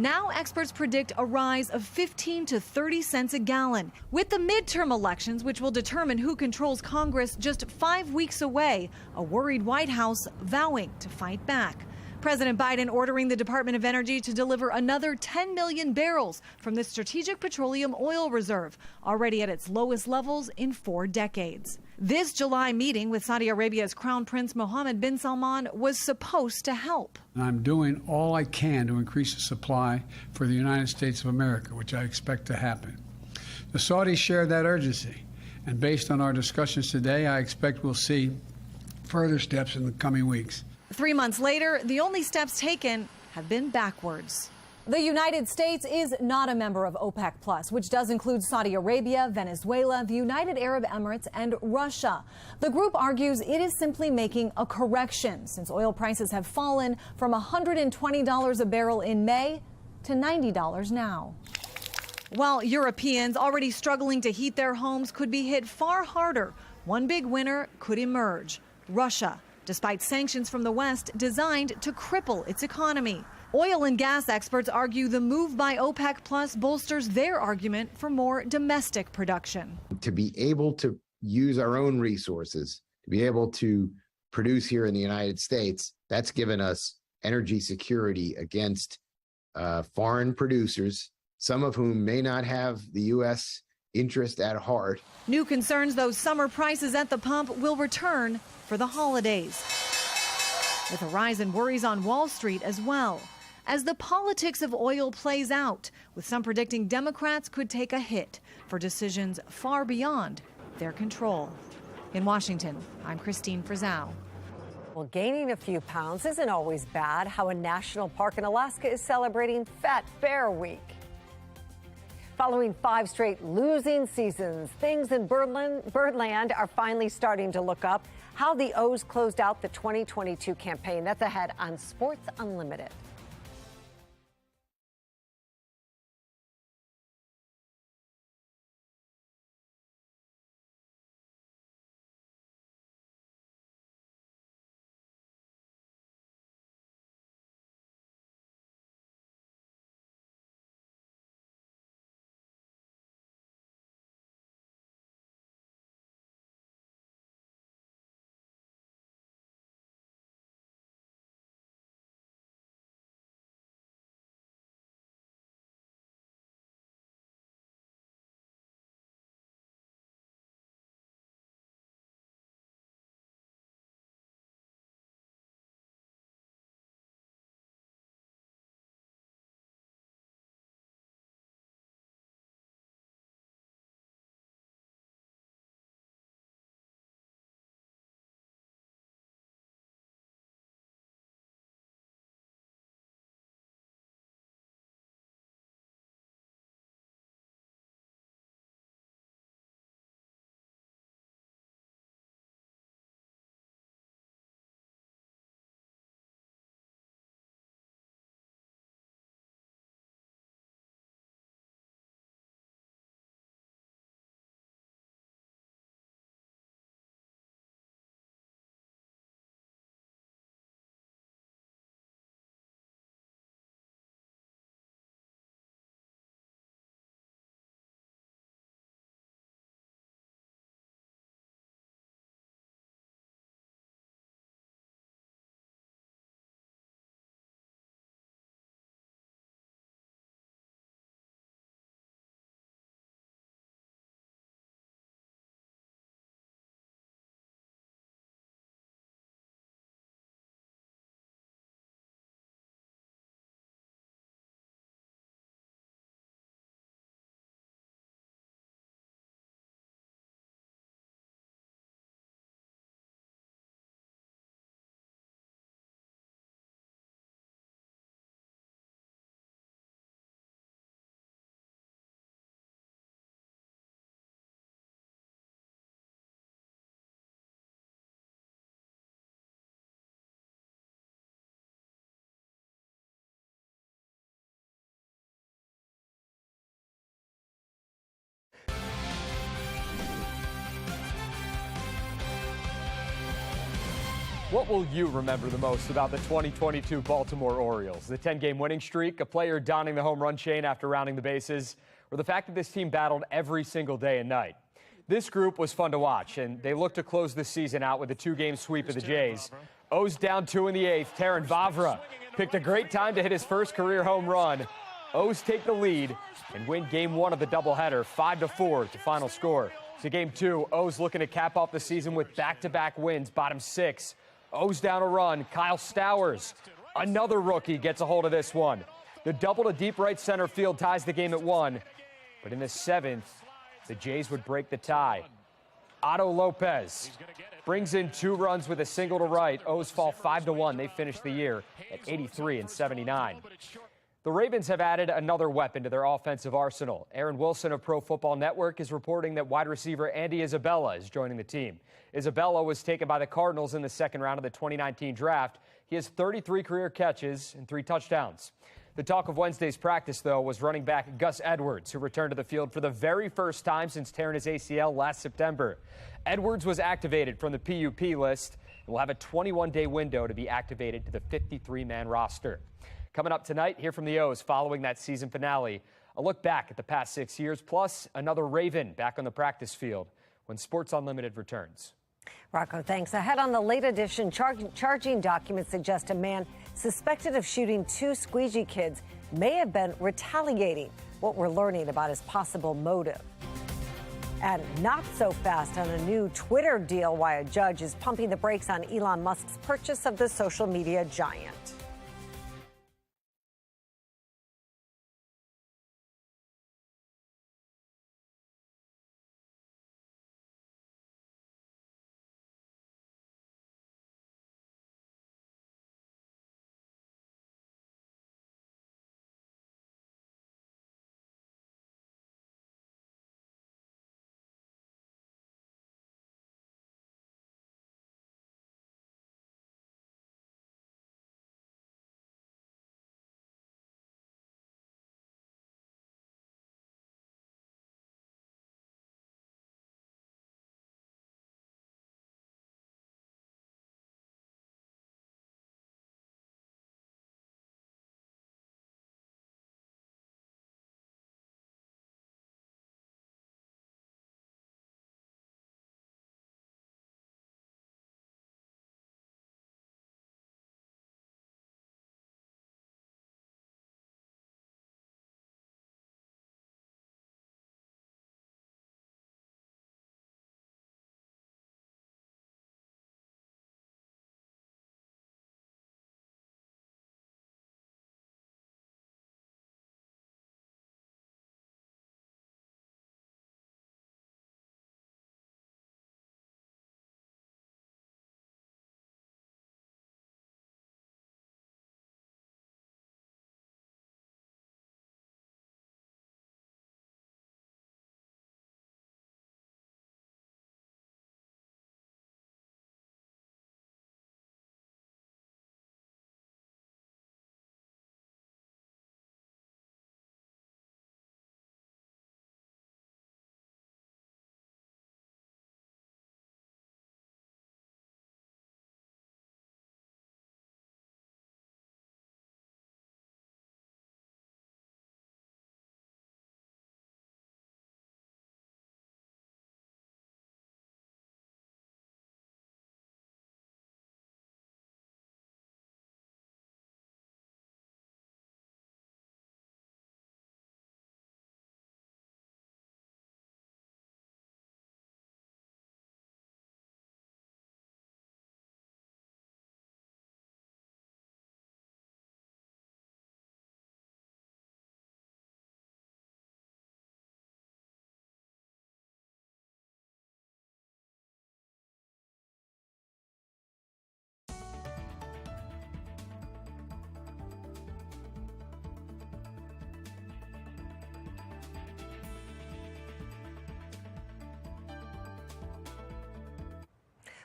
Now experts predict a rise of 15 to 30 cents a gallon. With the midterm elections, which will determine who controls Congress, just 5 weeks away, a worried White House vowing to fight back. President Biden ordering the Department of Energy to deliver another 10 million barrels from the Strategic Petroleum Oil Reserve, already at its lowest levels in 4 decades. This July meeting with Saudi Arabia's Crown Prince Mohammed bin Salman was supposed to help. I'm doing all I can to increase the supply for the United States of America, which I expect to happen. The Saudis share that urgency, and based on our discussions today, I expect we'll see further steps in the coming weeks. 3 months later, the only steps taken have been backwards. The United States is not a member of OPEC+, which does include Saudi Arabia, Venezuela, the United Arab Emirates, and Russia. The group argues it is simply making a correction since oil prices have fallen from $120 a barrel in May to $90 now. While Europeans already struggling to heat their homes could be hit far harder, one big winner could emerge: Russia, despite sanctions from the West designed to cripple its economy. Oil and gas experts argue the move by OPEC+ bolsters their argument for more domestic production. To be able to use our own resources, to be able to produce here in the United States, that's given us energy security against foreign producers, some of whom may not have the U.S. interest at heart. New concerns those summer prices at the pump will return for the holidays, with a rise in worries on Wall Street as well, as the politics of oil plays out, with some predicting Democrats could take a hit for decisions far beyond their control. In Washington, I'm Christine Frizzell. Well, gaining a few pounds isn't always bad. How a national park in Alaska is celebrating Fat Bear Week. Following 5 straight losing seasons, things in Birdland are finally starting to look up. How the O's closed out the 2022 campaign. That's ahead on Sports Unlimited. What will you remember the most about the 2022 Baltimore Orioles? The 10-game winning streak, a player donning the home run chain after rounding the bases, or the fact that this team battled every single day and night? This group was fun to watch, and they look to close the season out with a 2-game sweep of the Jays. O's down 2 in the 8th. Terrin Vavra picked a great time to hit his first career home run. O's take the lead and win Game 1 of the doubleheader, 5-4 to final score. So Game 2, O's looking to cap off the season with back-to-back wins, bottom 6. O's down a run. Kyle Stowers, another rookie, gets a hold of this one. The double to deep right center field ties the game at 1. But in the 7th, the Jays would break the tie. Otto Lopez brings in 2 runs with a single to right. O's fall 5-1. They finish the year at 83 and 79. The Ravens have added another weapon to their offensive arsenal. Aaron Wilson of Pro Football Network is reporting that wide receiver Andy Isabella is joining the team. Isabella was taken by the Cardinals in the 2nd round of the 2019 draft. He has 33 career catches and 3 touchdowns. The talk of Wednesday's practice, though, was running back Gus Edwards, who returned to the field for the very first time since tearing his ACL last September. Edwards was activated from the PUP list and will have a 21-day window to be activated to the 53-man roster. Coming up tonight, hear from the O's following that season finale. A look back at the past 6 years, plus another Raven back on the practice field when Sports Unlimited returns. Rocco, thanks. Ahead on the late edition, charging documents suggest a man suspected of shooting 2 Squeegee kids may have been retaliating. What we're learning about his possible motive. And not so fast on a new Twitter deal, why a judge is pumping the brakes on Elon Musk's purchase of the social media giant.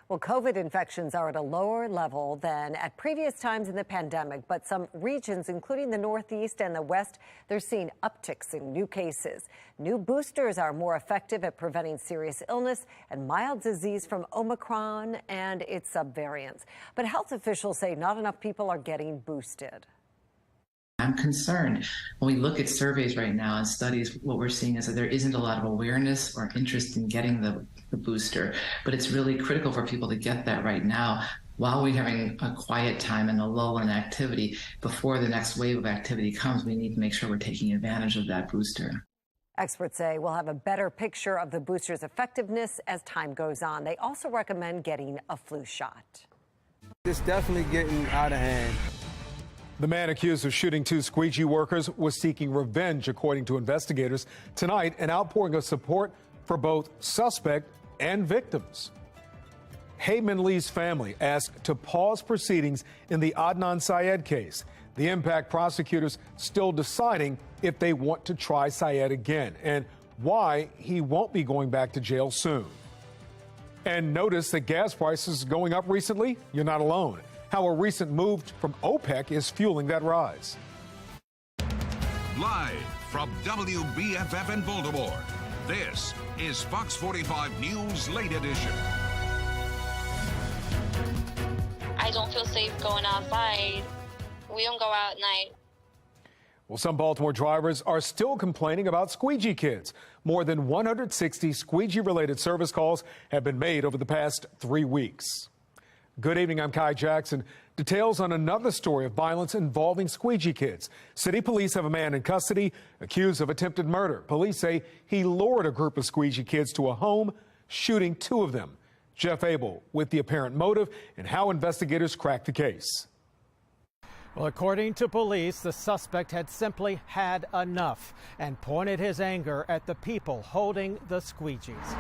Well, COVID infections are at a lower level than at previous times in the pandemic, but some regions, including the Northeast and the West, they're seeing upticks in new cases. New boosters are more effective at preventing serious illness and mild disease from Omicron and its subvariants. But health officials say not enough people are getting boosted. I'm concerned when we look at surveys right now and studies, what we're seeing is that there isn't a lot of awareness or interest in getting the booster, but it's really critical for people to get that right now while we're having a quiet time and a lull in activity. Before the next wave of activity comes, we need to make sure we're taking advantage of that booster. Experts say we'll have a better picture of the booster's effectiveness as time goes on. They also recommend getting a flu shot. It's definitely getting out of hand. The man accused of shooting 2 Squeegee workers was seeking revenge, according to investigators. Tonight, an outpouring of support for both suspect and victims. Heyman Lee's family asked to pause proceedings in the Adnan Syed case. The Impact prosecutors still deciding if they want to try Syed again and why he won't be going back to jail soon. And notice that gas prices going up recently? You're not alone. How a recent move from OPEC is fueling that rise. Live from WBFF in Baltimore, this is Fox 45 News Late Edition. I don't feel safe going outside. We don't go out at night. Well, some Baltimore drivers are still complaining about squeegee kids. More than 160 squeegee-related service calls have been made over the past 3 weeks. Good evening, I'm Kai Jackson. Details on another story of violence involving squeegee kids. City police have a man in custody accused of attempted murder. Police say he lured a group of squeegee kids to a home, shooting 2 of them. Jeff Abel with the apparent motive and how investigators cracked the case. Well, according to police, the suspect had simply had enough and pointed his anger at the people holding the squeegees.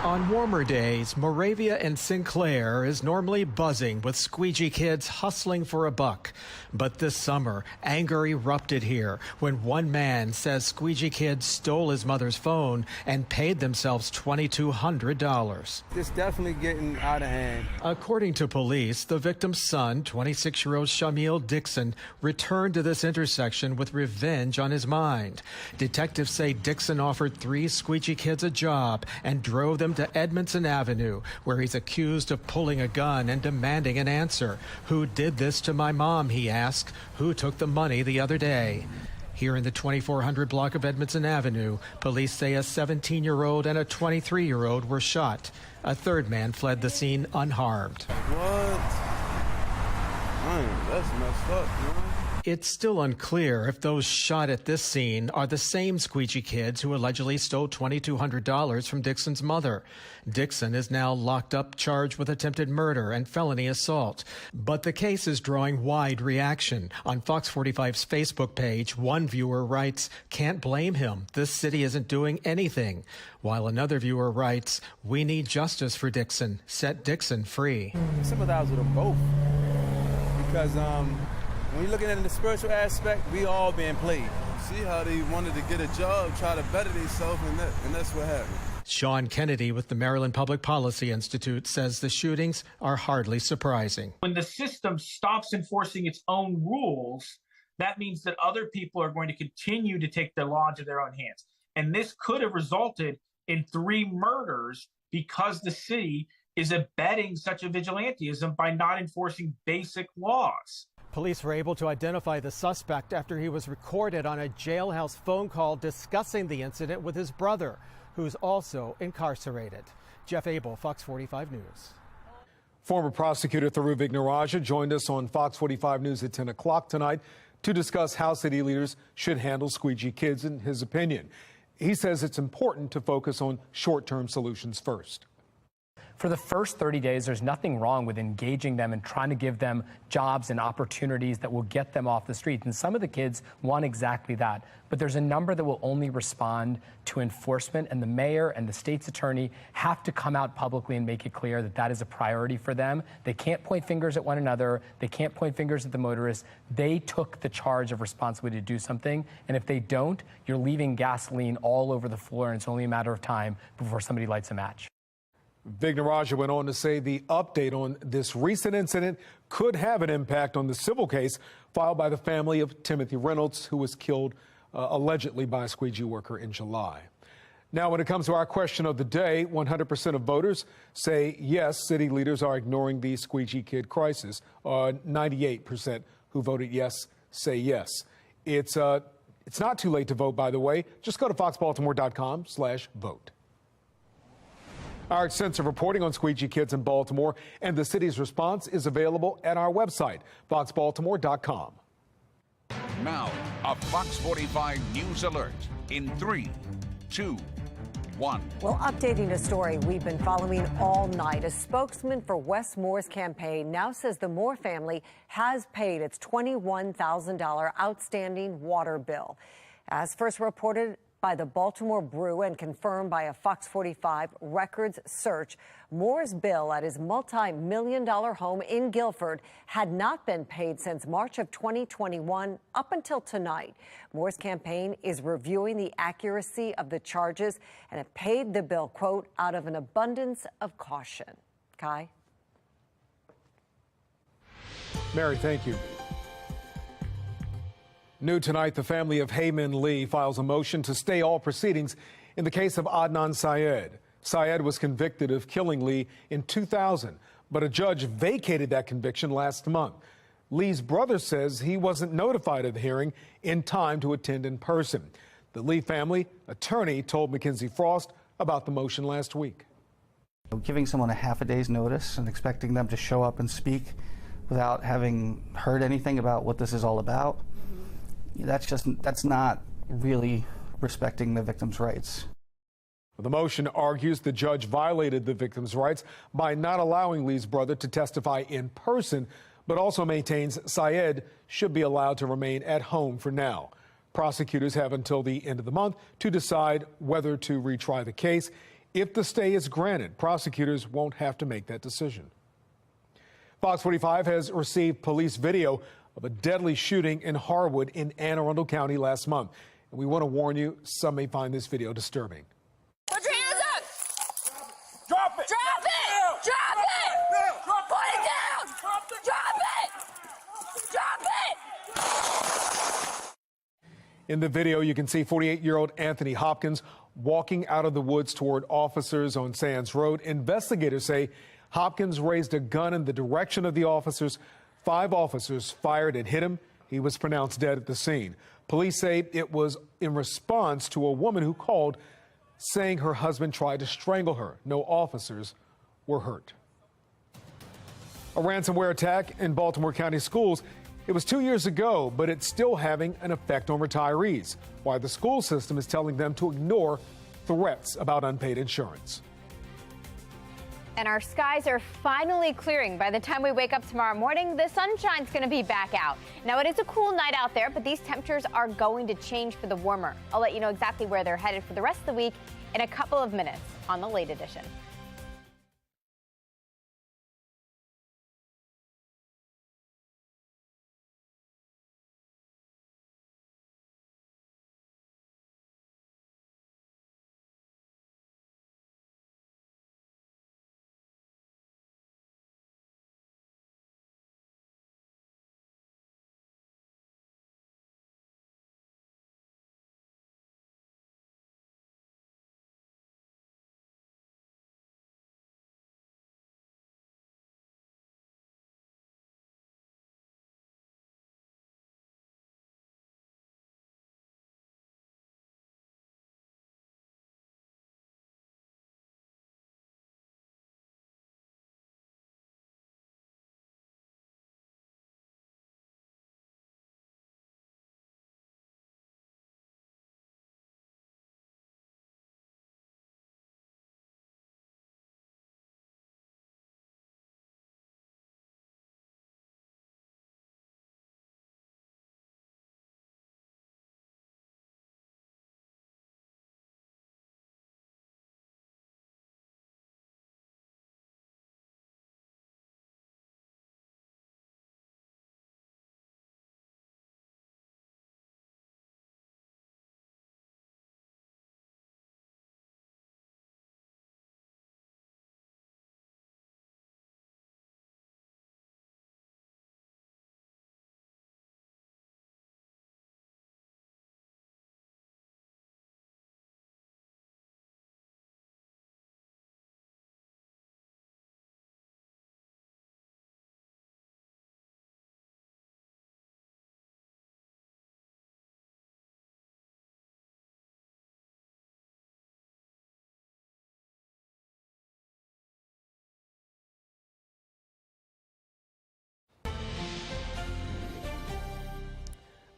On warmer days, Moravia and Sinclair is normally buzzing with squeegee kids hustling for a buck. But this summer, anger erupted here when one man says squeegee kids stole his mother's phone and paid themselves $2,200. It's definitely getting out of hand. According to police, the victim's son, 26-year-old Shamil Dixon, returned to this intersection with revenge on his mind. Detectives say Dixon offered 3 squeegee kids a job and drove them to Edmondson Avenue, where he's accused of pulling a gun and demanding an answer. Who did this to my mom, he asked. Who took the money the other day? Here in the 2400 block of Edmondson Avenue, police say a 17-year-old and a 23-year-old were shot. A third man fled the scene unharmed. What? Man, that's messed up, man. It's still unclear if those shot at this scene are the same squeegee kids who allegedly stole $2,200 from Dixon's mother. Dixon is now locked up, charged with attempted murder and felony assault. But the case is drawing wide reaction. On Fox 45's Facebook page, one viewer writes, "Can't blame him. This city isn't doing anything." While another viewer writes, "We need justice for Dixon. Set Dixon free." I sympathize with them both because when you're looking at it in the spiritual aspect, we all being played. See how they wanted to get a job, try to better themselves, and that's what happened. Sean Kennedy with the Maryland Public Policy Institute says the shootings are hardly surprising. When the system stops enforcing its own rules, that means that other people are going to continue to take the law into their own hands. And this could have resulted in 3 murders because the city is abetting such a vigilantism by not enforcing basic laws. Police were able to identify the suspect after he was recorded on a jailhouse phone call discussing the incident with his brother, who's also incarcerated. Jeff Abel, Fox 45 News. Former prosecutor Tharu Vignaraja joined us on Fox 45 News at 10 o'clock tonight to discuss how city leaders should handle squeegee kids in his opinion. He says it's important to focus on short-term solutions first. For the first 30 days, there's nothing wrong with engaging them and trying to give them jobs and opportunities that will get them off the street. And some of the kids want exactly that. But there's a number that will only respond to enforcement, and the mayor and the state's attorney have to come out publicly and make it clear that that is a priority for them. They can't point fingers at one another. They can't point fingers at the motorists. They took the charge of responsibility to do something. And if they don't, you're leaving gasoline all over the floor, and it's only a matter of time before somebody lights a match. Vignaraja went on to say the update on this recent incident could have an impact on the civil case filed by the family of Timothy Reynolds, who was killed allegedly by a squeegee worker in July. Now, when it comes to our question of the day, 100% of voters say yes, city leaders are ignoring the squeegee kid crisis, 98% who voted yes say yes. It's not too late to vote, by the way. Just go to foxbaltimore.com/vote. Our extensive reporting on Squeegee kids in Baltimore and the city's response is available at our website, foxbaltimore.com. Now, a Fox 45 News Alert in 3, 2, 1. Well, updating a story we've been following all night. A spokesman for Wes Moore's campaign now says the Moore family has paid its $21,000 outstanding water bill. As first reported by the Baltimore Brew and confirmed by a Fox 45 records search, Moore's bill at his multi-million-dollar home in Guilford had not been paid since March of 2021 up until tonight. Moore's campaign is reviewing the accuracy of the charges and have paid the bill, quote, out of an abundance of caution. Kai? Mary, thank you. New tonight, the family of Hayman Lee files a motion to stay all proceedings in the case of Adnan Syed. Syed was convicted of killing Lee in 2000, but a judge vacated that conviction last month. Lee's brother says he wasn't notified of the hearing in time to attend in person. The Lee family attorney told Mackenzie Frost about the motion last week. Giving someone a half a day's notice and expecting them to show up and speak without having heard anything about what this is all about, that's not really respecting the victim's rights. The motion argues the judge violated the victim's rights by not allowing Lee's brother to testify in person, but also maintains Syed should be allowed to remain at home for now. Prosecutors have until the end of the month to decide whether to retry the case. If the stay is granted, prosecutors won't have to make that decision. Fox 45 has received police video of a deadly shooting in Harwood in Arundel County last month. And we want to warn you, some may find this video disturbing. Put your hands up! Drop it! Drop it! Drop it! Put it down! Drop it! Drop it! In the video, you can see 48-year-old Anthony Hopkins walking out of the woods toward officers on Sands Road. Investigators say Hopkins raised a gun in the direction of the officers. 5 officers fired and hit him. He was pronounced dead at the scene. Police say it was in response to a woman who called saying her husband tried to strangle her. No officers were hurt. A ransomware attack in Baltimore County schools. It was 2 years ago, but it's still having an effect on retirees. Why the school system is telling them to ignore threats about unpaid insurance. And our skies are finally clearing. By the time we wake up tomorrow morning, the sunshine's going to be back out. Now, it is a cool night out there, but these temperatures are going to change for the warmer. I'll let you know exactly where they're headed for the rest of the week in a couple of minutes on the Late Edition.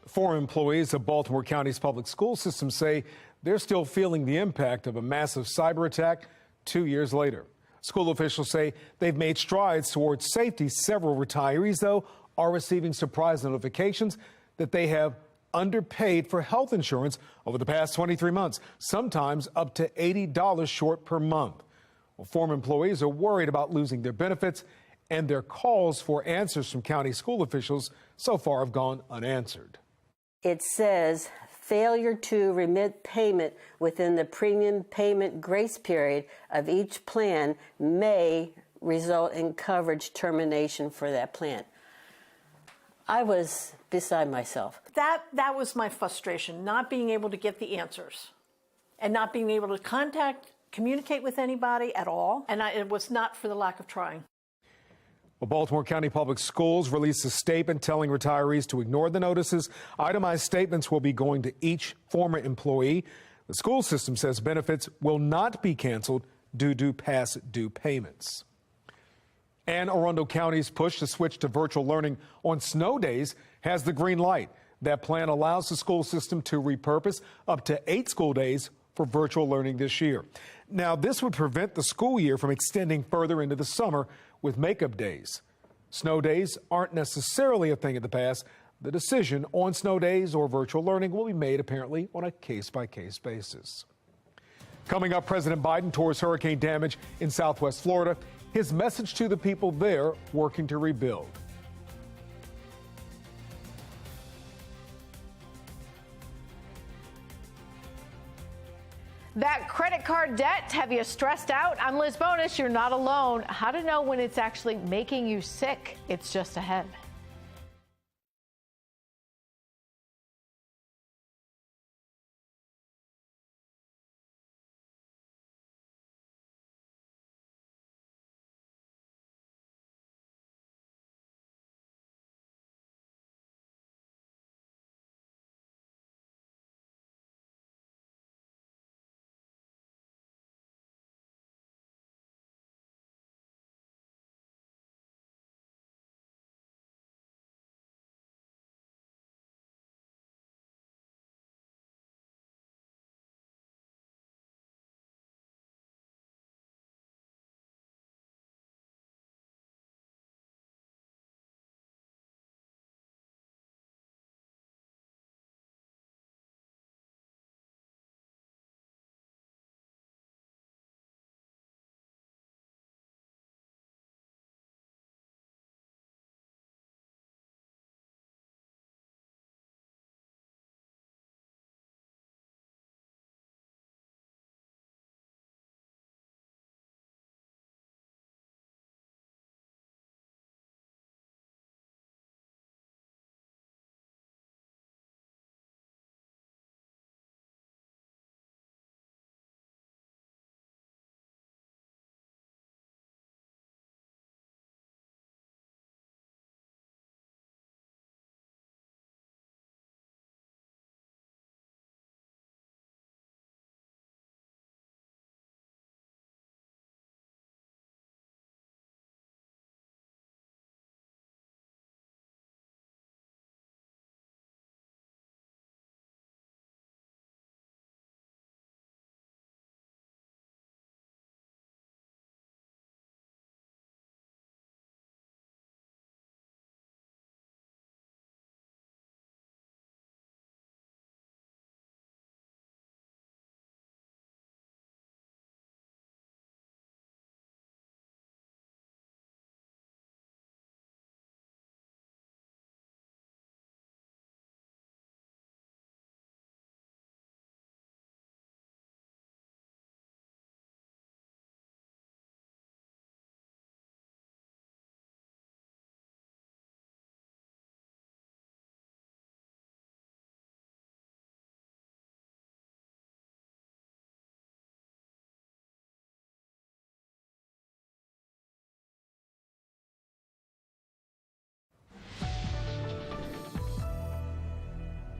Former employees of Baltimore County's public school system say they're still feeling the impact of a massive cyber attack 2 years later. School officials say they've made strides towards safety. Several retirees, though, are receiving surprise notifications that they have underpaid for health insurance over the past 23 months, sometimes up to $80 short per month. Well, former employees are worried about losing their benefits, and their calls for answers from county school officials so far have gone unanswered. It says failure to remit payment within the premium payment grace period of each plan may result in coverage termination for that plan. I was beside myself. That was my frustration, not being able to get the answers and not being able to communicate with anybody at all. And it was not for the lack of trying. Well, Baltimore County Public Schools released a statement telling retirees to ignore the notices. Itemized statements will be going to each former employee. The school system says benefits will not be canceled due to past due payments. And Arundel County's push to switch to virtual learning on snow days has the green light. That plan allows the school system to repurpose up to 8 school days for virtual learning this year. Now, this would prevent the school year from extending further into the summer with makeup days. Snow days aren't necessarily a thing of the past. The decision on snow days or virtual learning will be made apparently on a case-by-case basis. Coming up, President Biden tours hurricane damage in Southwest Florida. His message to the people there working to rebuild. That credit card debt, have you stressed out? I'm Liz Bonus. You're not alone. How to know when it's actually making you sick? It's just ahead.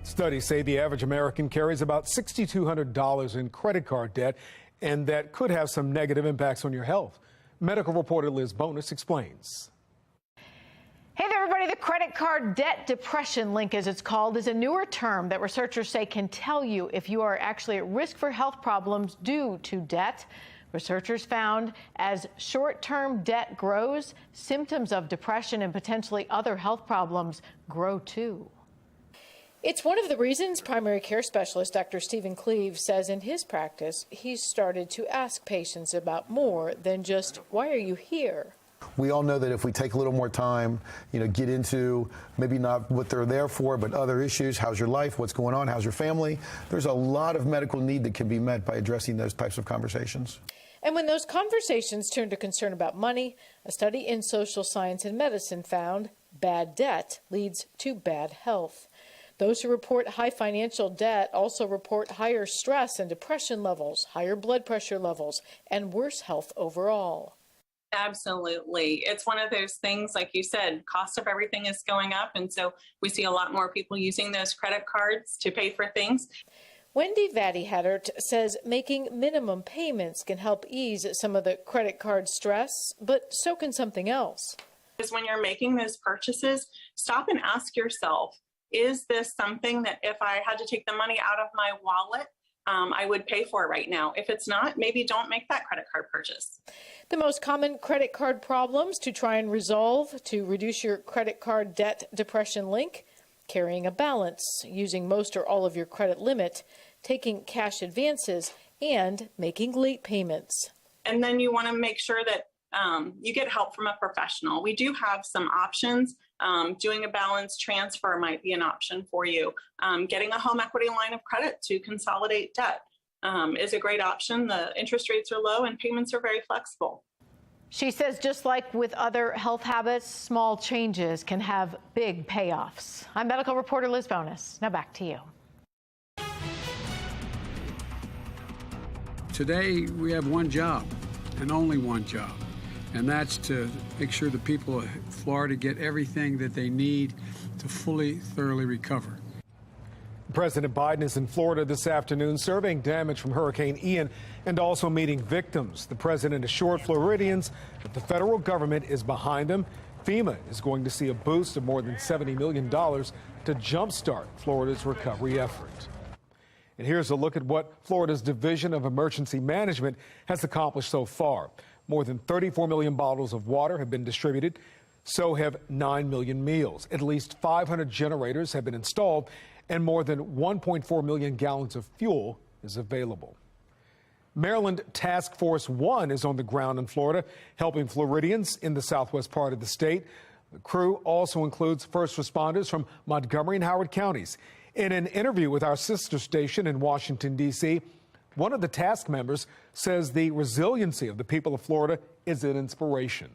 Studies say the average American carries about $6,200 in credit card debt, and that could have some negative impacts on your health. Medical reporter Liz Bonus explains. Hey there, everybody. the credit card debt depression link, as it's called, is a newer term that researchers say can tell you if you are actually at risk for health problems due to debt. Researchers found as short-term debt grows, symptoms of depression and potentially other health problems grow too. It's one of the reasons primary care specialist Dr. Stephen Cleve says in his practice he's started to ask patients about more than just, why are you here? We all know that if we take a little more time, get into maybe not what they're there for, but other issues. How's your life? What's going on? How's your family? There's a lot of medical need that can be met by addressing those types of conversations. And when those conversations turn to concern about money, a study in social science and medicine found bad debt leads to bad health. Those who report high financial debt also report higher stress and depression levels, higher blood pressure levels, and worse health overall. Absolutely. It's one of those things, like you said, cost of everything is going up. And so we see a lot more people using those credit cards to pay for things. Wendy Vatty-Hattert says making minimum payments can help ease some of the credit card stress, but so can something else. Because when you're making those purchases, stop and ask yourself, is this something that if I had to take the money out of my wallet, I would pay for right now? If it's not, maybe don't make that credit card purchase. The most common credit card problems to try and resolve to reduce your credit card debt depression link: carrying a balance, using most or all of your credit limit, taking cash advances, and making late payments. And then you want to make sure that you get help from a professional. We do have some options. Doing a balance transfer might be an option for you. Getting a home equity line of credit to consolidate debt is a great option. The interest rates are low and payments are very flexible. She says just like with other health habits, small changes can have big payoffs. I'm medical reporter Liz Bonus. Now back to you. Today, we have one job, and only one job, and that's to make sure the people of Florida get everything that they need to fully, thoroughly recover. President Biden is in Florida this afternoon surveying damage from Hurricane Ian and also meeting victims. The president assured Floridians that the federal government is behind them. FEMA is going to see a boost of more than $70 million to jumpstart Florida's recovery effort. And here's a look at what Florida's Division of Emergency Management has accomplished so far. More than 34 million bottles of water have been distributed. So have 9 million meals. At least 500 generators have been installed, and more than 1.4 million gallons of fuel is available. Maryland Task Force 1 is on the ground in Florida, helping Floridians in the southwest part of the state. The crew also includes first responders from Montgomery and Howard counties. In an interview with our sister station in Washington, D.C., one of the task members says the resiliency of the people of Florida is an inspiration.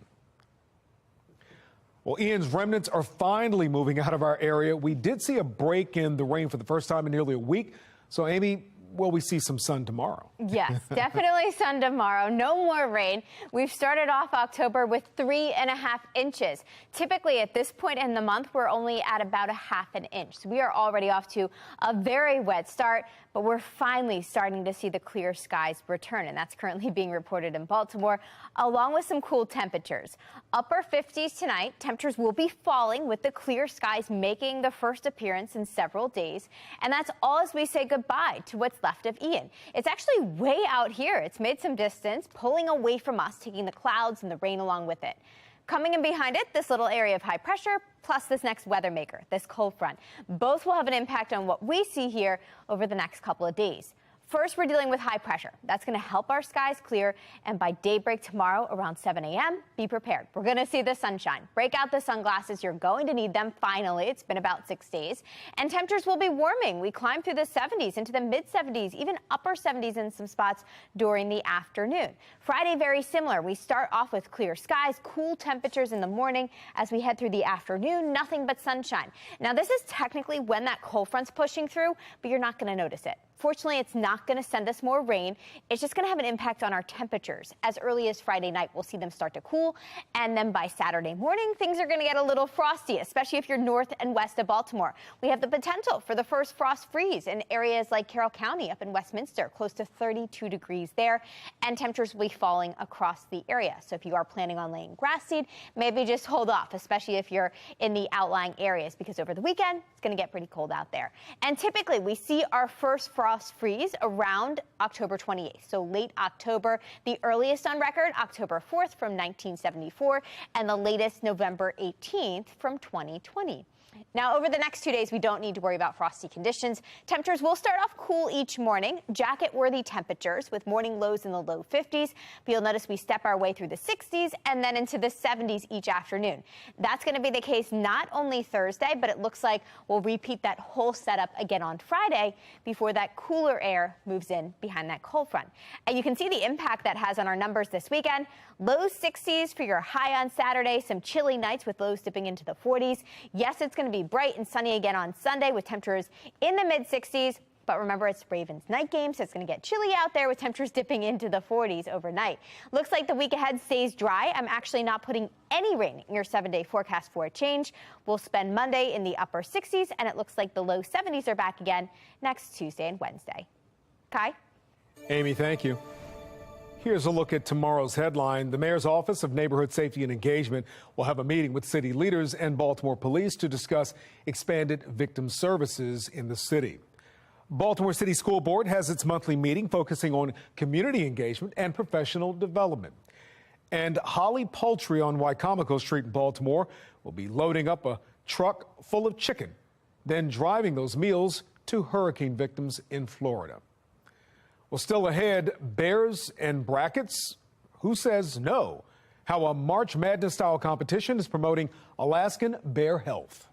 Well, Ian's remnants are finally moving out of our area. We did see a break in the rain for the first time in nearly a week. So, Amy, will we see some sun tomorrow? Yes, definitely sun tomorrow. No more rain. We've started off October with 3.5 inches. Typically at this point in the month, we're only at about a ½ an inch. So we are already off to a very wet start, but we're finally starting to see the clear skies return, and that's currently being reported in Baltimore, along with some cool temperatures. Upper 50s tonight. Temperatures will be falling with the clear skies making the first appearance in several days. And that's all as we say goodbye to what's left of Ian. It's actually way out here. It's made some distance, pulling away from us, taking the clouds and the rain along with it. Coming in behind it, this little area of high pressure, plus this next weather maker, this cold front. Both will have an impact on what we see here over the next couple of days. First, we're dealing with high pressure. That's going to help our skies clear, and by daybreak tomorrow around 7 a.m., be prepared. We're going to see the sunshine. Break out the sunglasses. You're going to need them finally. It's been about 6 days. And temperatures will be warming. We climb through the 70s into the mid-70s, even upper 70s in some spots during the afternoon. Friday, very similar. We start off with clear skies, cool temperatures in the morning. As we head through the afternoon, nothing but sunshine. Now, this is technically when that cold front's pushing through, but you're not going to notice it. Fortunately, it's not going to send us more rain. It's just going to have an impact on our temperatures. As early as Friday night, we'll see them start to cool. And then by Saturday morning, things are going to get a little frosty, especially if you're north and west of Baltimore. We have the potential for the first frost freeze in areas like Carroll County up in Westminster, close to 32 degrees there. And temperatures will be falling across the area. So if you are planning on laying grass seed, maybe just hold off, especially if you're in the outlying areas, because over the weekend, it's going to get pretty cold out there. And typically, we see our first frost freeze around October 28th, so late October. The earliest on record, October 4th from 1974, and the latest November 18th from 2020. Now, over the next 2 days, we don't need to worry about frosty conditions. Temperatures will start off cool each morning, jacket-worthy temperatures with morning lows in the low 50s. But you'll notice we step our way through the 60s and then into the 70s each afternoon. That's going to be the case not only Thursday, but it looks like we'll repeat that whole setup again on Friday before that cooler air moves in behind that cold front. And you can see the impact that has on our numbers this weekend. Low 60s for your high on Saturday, some chilly nights with lows dipping into the 40s. Yes, it's going to be bright and sunny again on Sunday with temperatures in the mid-60s. But remember, it's Ravens night game, so it's going to get chilly out there with temperatures dipping into the 40s overnight. Looks like the week ahead stays dry. I'm actually not putting any rain in your 7-day forecast for a change. We'll spend Monday in the upper 60s, and it looks like the low 70s are back again next Tuesday and Wednesday. Kai? Amy, thank you. Here's a look at tomorrow's headline. The Mayor's Office of Neighborhood Safety and Engagement will have a meeting with city leaders and Baltimore police to discuss expanded victim services in the city. Baltimore City School Board has its monthly meeting focusing on community engagement and professional development. And Holly Poultry on Wycomico Street in Baltimore will be loading up a truck full of chicken, then driving those meals to hurricane victims in Florida. Well, still ahead, bears and brackets? Who says no? How a March Madness-style competition is promoting Alaskan bear health.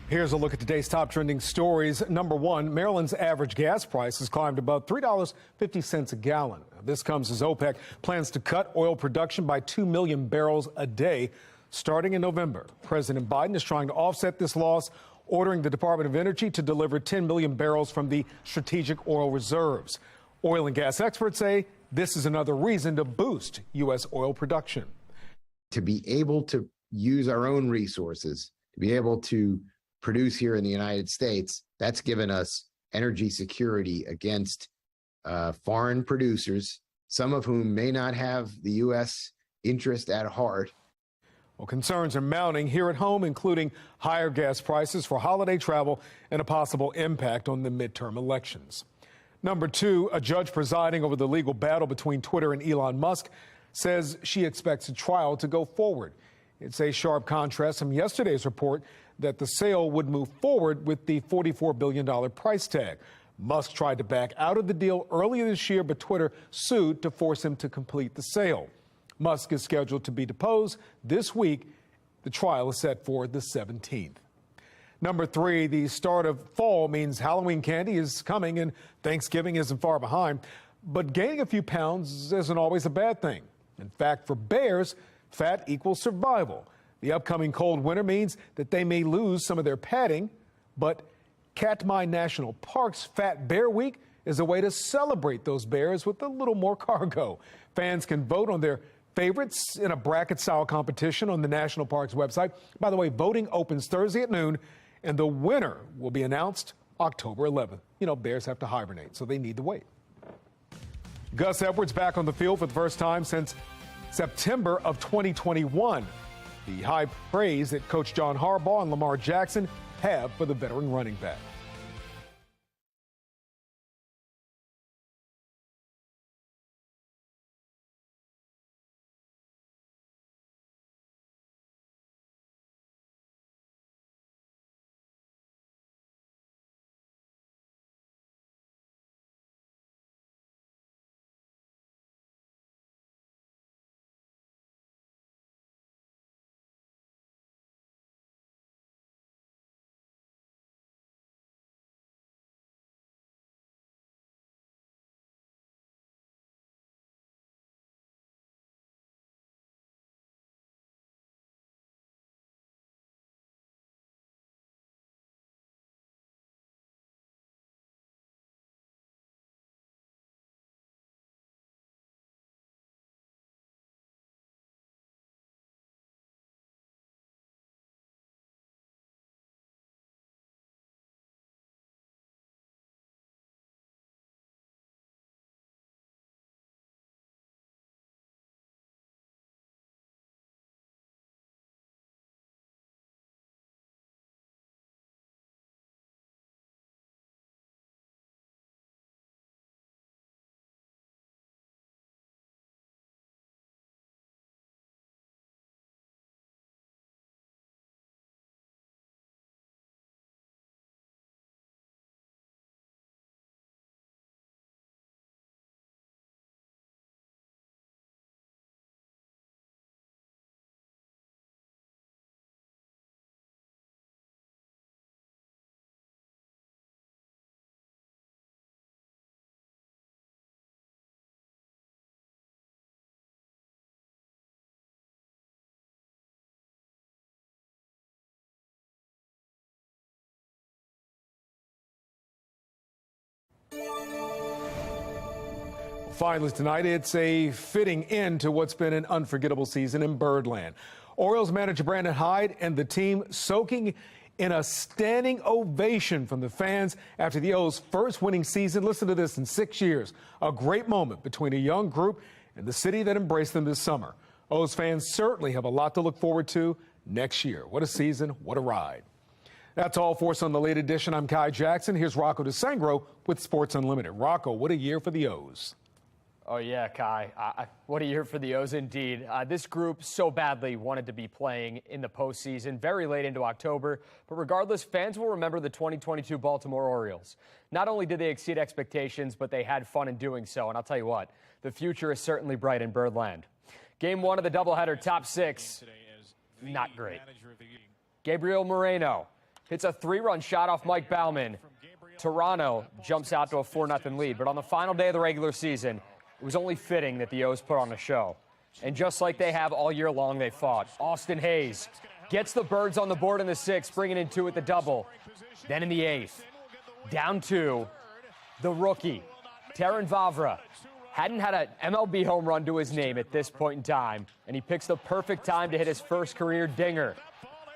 Here's a look at today's top trending stories. Number one, Maryland's average gas price has climbed above $3.50 a gallon. This comes as OPEC plans to cut oil production by 2 million barrels a day starting in November. President Biden is trying to offset this loss, ordering the Department of Energy to deliver 10 million barrels from the strategic oil reserves. Oil and gas experts say this is another reason to boost U.S. oil production. To be able to use our own resources, to be able to produce here in the United States, that's given us energy security against foreign producers, some of whom may not have the U.S. interest at heart. Well, concerns are mounting here at home, including higher gas prices for holiday travel and a possible impact on the midterm elections. Number two, a judge presiding over the legal battle between Twitter and Elon Musk says she expects a trial to go forward. It's a sharp contrast from yesterday's report that the sale would move forward with the $44 billion price tag. Musk tried to back out of the deal earlier this year, but Twitter sued to force him to complete the sale. Musk is scheduled to be deposed this week. The trial is set for the 17th. Number three, the start of fall means Halloween candy is coming and Thanksgiving isn't far behind. But gaining a few pounds isn't always a bad thing. In fact, for bears, fat equals survival. The upcoming cold winter means that they may lose some of their padding, but Katmai National Park's Fat Bear Week is a way to celebrate those bears with a little more cargo. Fans can vote on their favorites in a bracket-style competition on the National Park's website. By the way, voting opens Thursday at noon, and the winner will be announced October 11th. You know, bears have to hibernate, so they need to wait. Gus Edwards back on the field for the first time since September of 2021. The high praise that Coach John Harbaugh and Lamar Jackson have for the veteran running back. Finally tonight, it's a fitting end to what's been an unforgettable season in Birdland. Orioles manager Brandon Hyde and the team soaking in a standing ovation from the fans after the O's first winning season. Listen to this, in 6 years. A great moment between a young group and the city that embraced them this summer. O's fans certainly have a lot to look forward to next year. What a season, what a ride. That's all for us on the late edition. I'm Kai Jackson. Here's Rocco DeSangro with Sports Unlimited. Rocco, what a year for the O's. Oh, yeah, Kai. What a year for the O's indeed. This group so badly wanted to be playing in the postseason very late into October. But regardless, fans will remember the 2022 Baltimore Orioles. Not only did they exceed expectations, but they had fun in doing so. And I'll tell you what, the future is certainly bright in Birdland. Game one of the doubleheader top six, not great. Gabriel Moreno hits a 3-run shot off Mike Bauman. Toronto jumps out to a 4-0 lead. But on the final day of the regular season, it was only fitting that the O's put on a show. And just like they have all year long, they fought. Austin Hayes gets the Birds on the board in the 6th, bringing in 2 at the double. Then in the 8th, down 2, the rookie, Terrin Vavra, hadn't had an MLB home run to his name at this point in time, and he picks the perfect time to hit his first career dinger.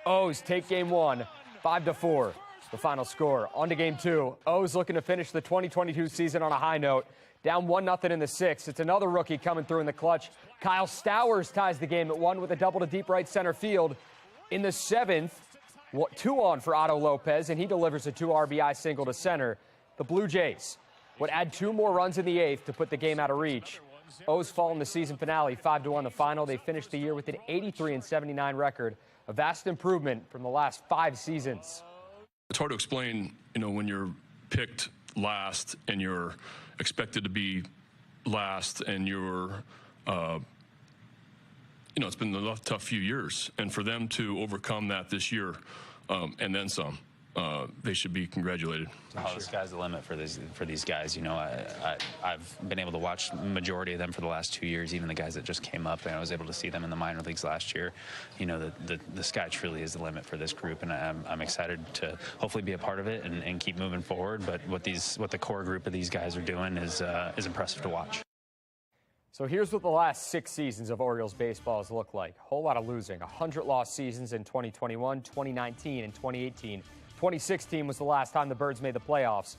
O's take game 1, 5-4, the final score. On to game 2. O's looking to finish the 2022 season on a high note. Down 1-0 in the 6th. It's another rookie coming through in the clutch. Kyle Stowers ties the game at 1 with a double to deep right center field. In the 7th, 2 on for Otto Lopez, and he delivers a 2 RBI single to center. The Blue Jays would add 2 more runs in the 8th to put the game out of reach. O's fall in the season finale, 5-1 the final. They finished the year with an 83-79 record, a vast improvement from the last 5 seasons. It's hard to explain, when you're picked last and you're expected to be last and you're, it's been a tough few years. And for them to overcome that this year and then some, they should be congratulated. The sky's the limit for these guys. I've been able to watch the majority of them for the last 2 years, even the guys that just came up, and I was able to see them in the minor leagues last year. The sky truly is the limit for this group, and I'm excited to hopefully be a part of it and keep moving forward. But what the core group of these guys are doing is impressive to watch. So here's what the last 6 seasons of Orioles baseball has looked like. A whole lot of losing. 100 lost seasons in 2021, 2019, and 2018. 2016 was the last time the Birds made the playoffs.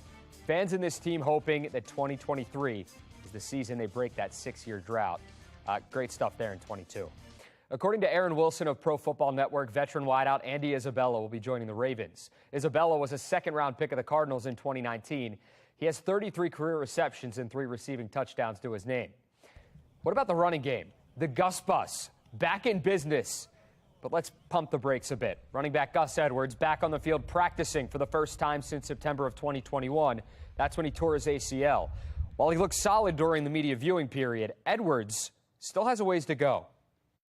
Fans in this team hoping that 2023 is the season they break that 6-year drought. Great stuff there in 22. According to Aaron Wilson of Pro Football Network, veteran wideout Andy Isabella will be joining the Ravens. Isabella was a second-round pick of the Cardinals in 2019. He has 33 career receptions and 3 receiving touchdowns to his name. What about the running game? The Gus Bus, back in business. But let's pump the brakes a bit. Running back Gus Edwards back on the field practicing for the first time since September of 2021. That's when he tore his ACL. While he looked solid during the media viewing period, Edwards still has a ways to go.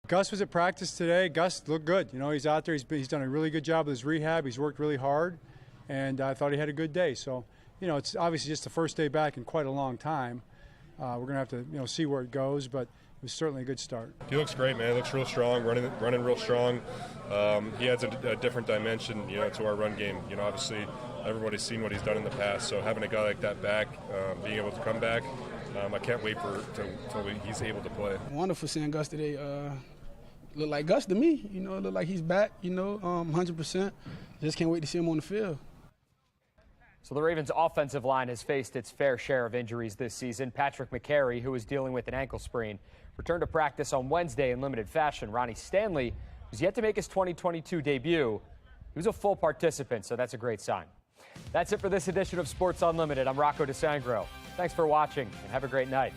Gus was at practice today. Gus looked good. He's out there. He's done a really good job with his rehab. He's worked really hard, and I thought he had a good day. So, it's obviously just the first day back in quite a long time. We're going to have to, see where it goes, but it was certainly a good start. He looks great, man. He looks real strong, running real strong. He adds a different dimension, to our run game. Obviously, everybody's seen what he's done in the past, so having a guy like that back, being able to come back, I can't wait till he's able to play. Wonderful seeing Gus today. Look like Gus to me. Look like he's back, 100%. Just can't wait to see him on the field. So the Ravens' offensive line has faced its fair share of injuries this season. Patrick McCary, who is dealing with an ankle sprain, returned to practice on Wednesday in limited fashion. Ronnie Stanley, who's yet to make his 2022 debut, he was a full participant, so that's a great sign. That's it for this edition of Sports Unlimited. I'm Rocco DeSangro. Thanks for watching, and have a great night.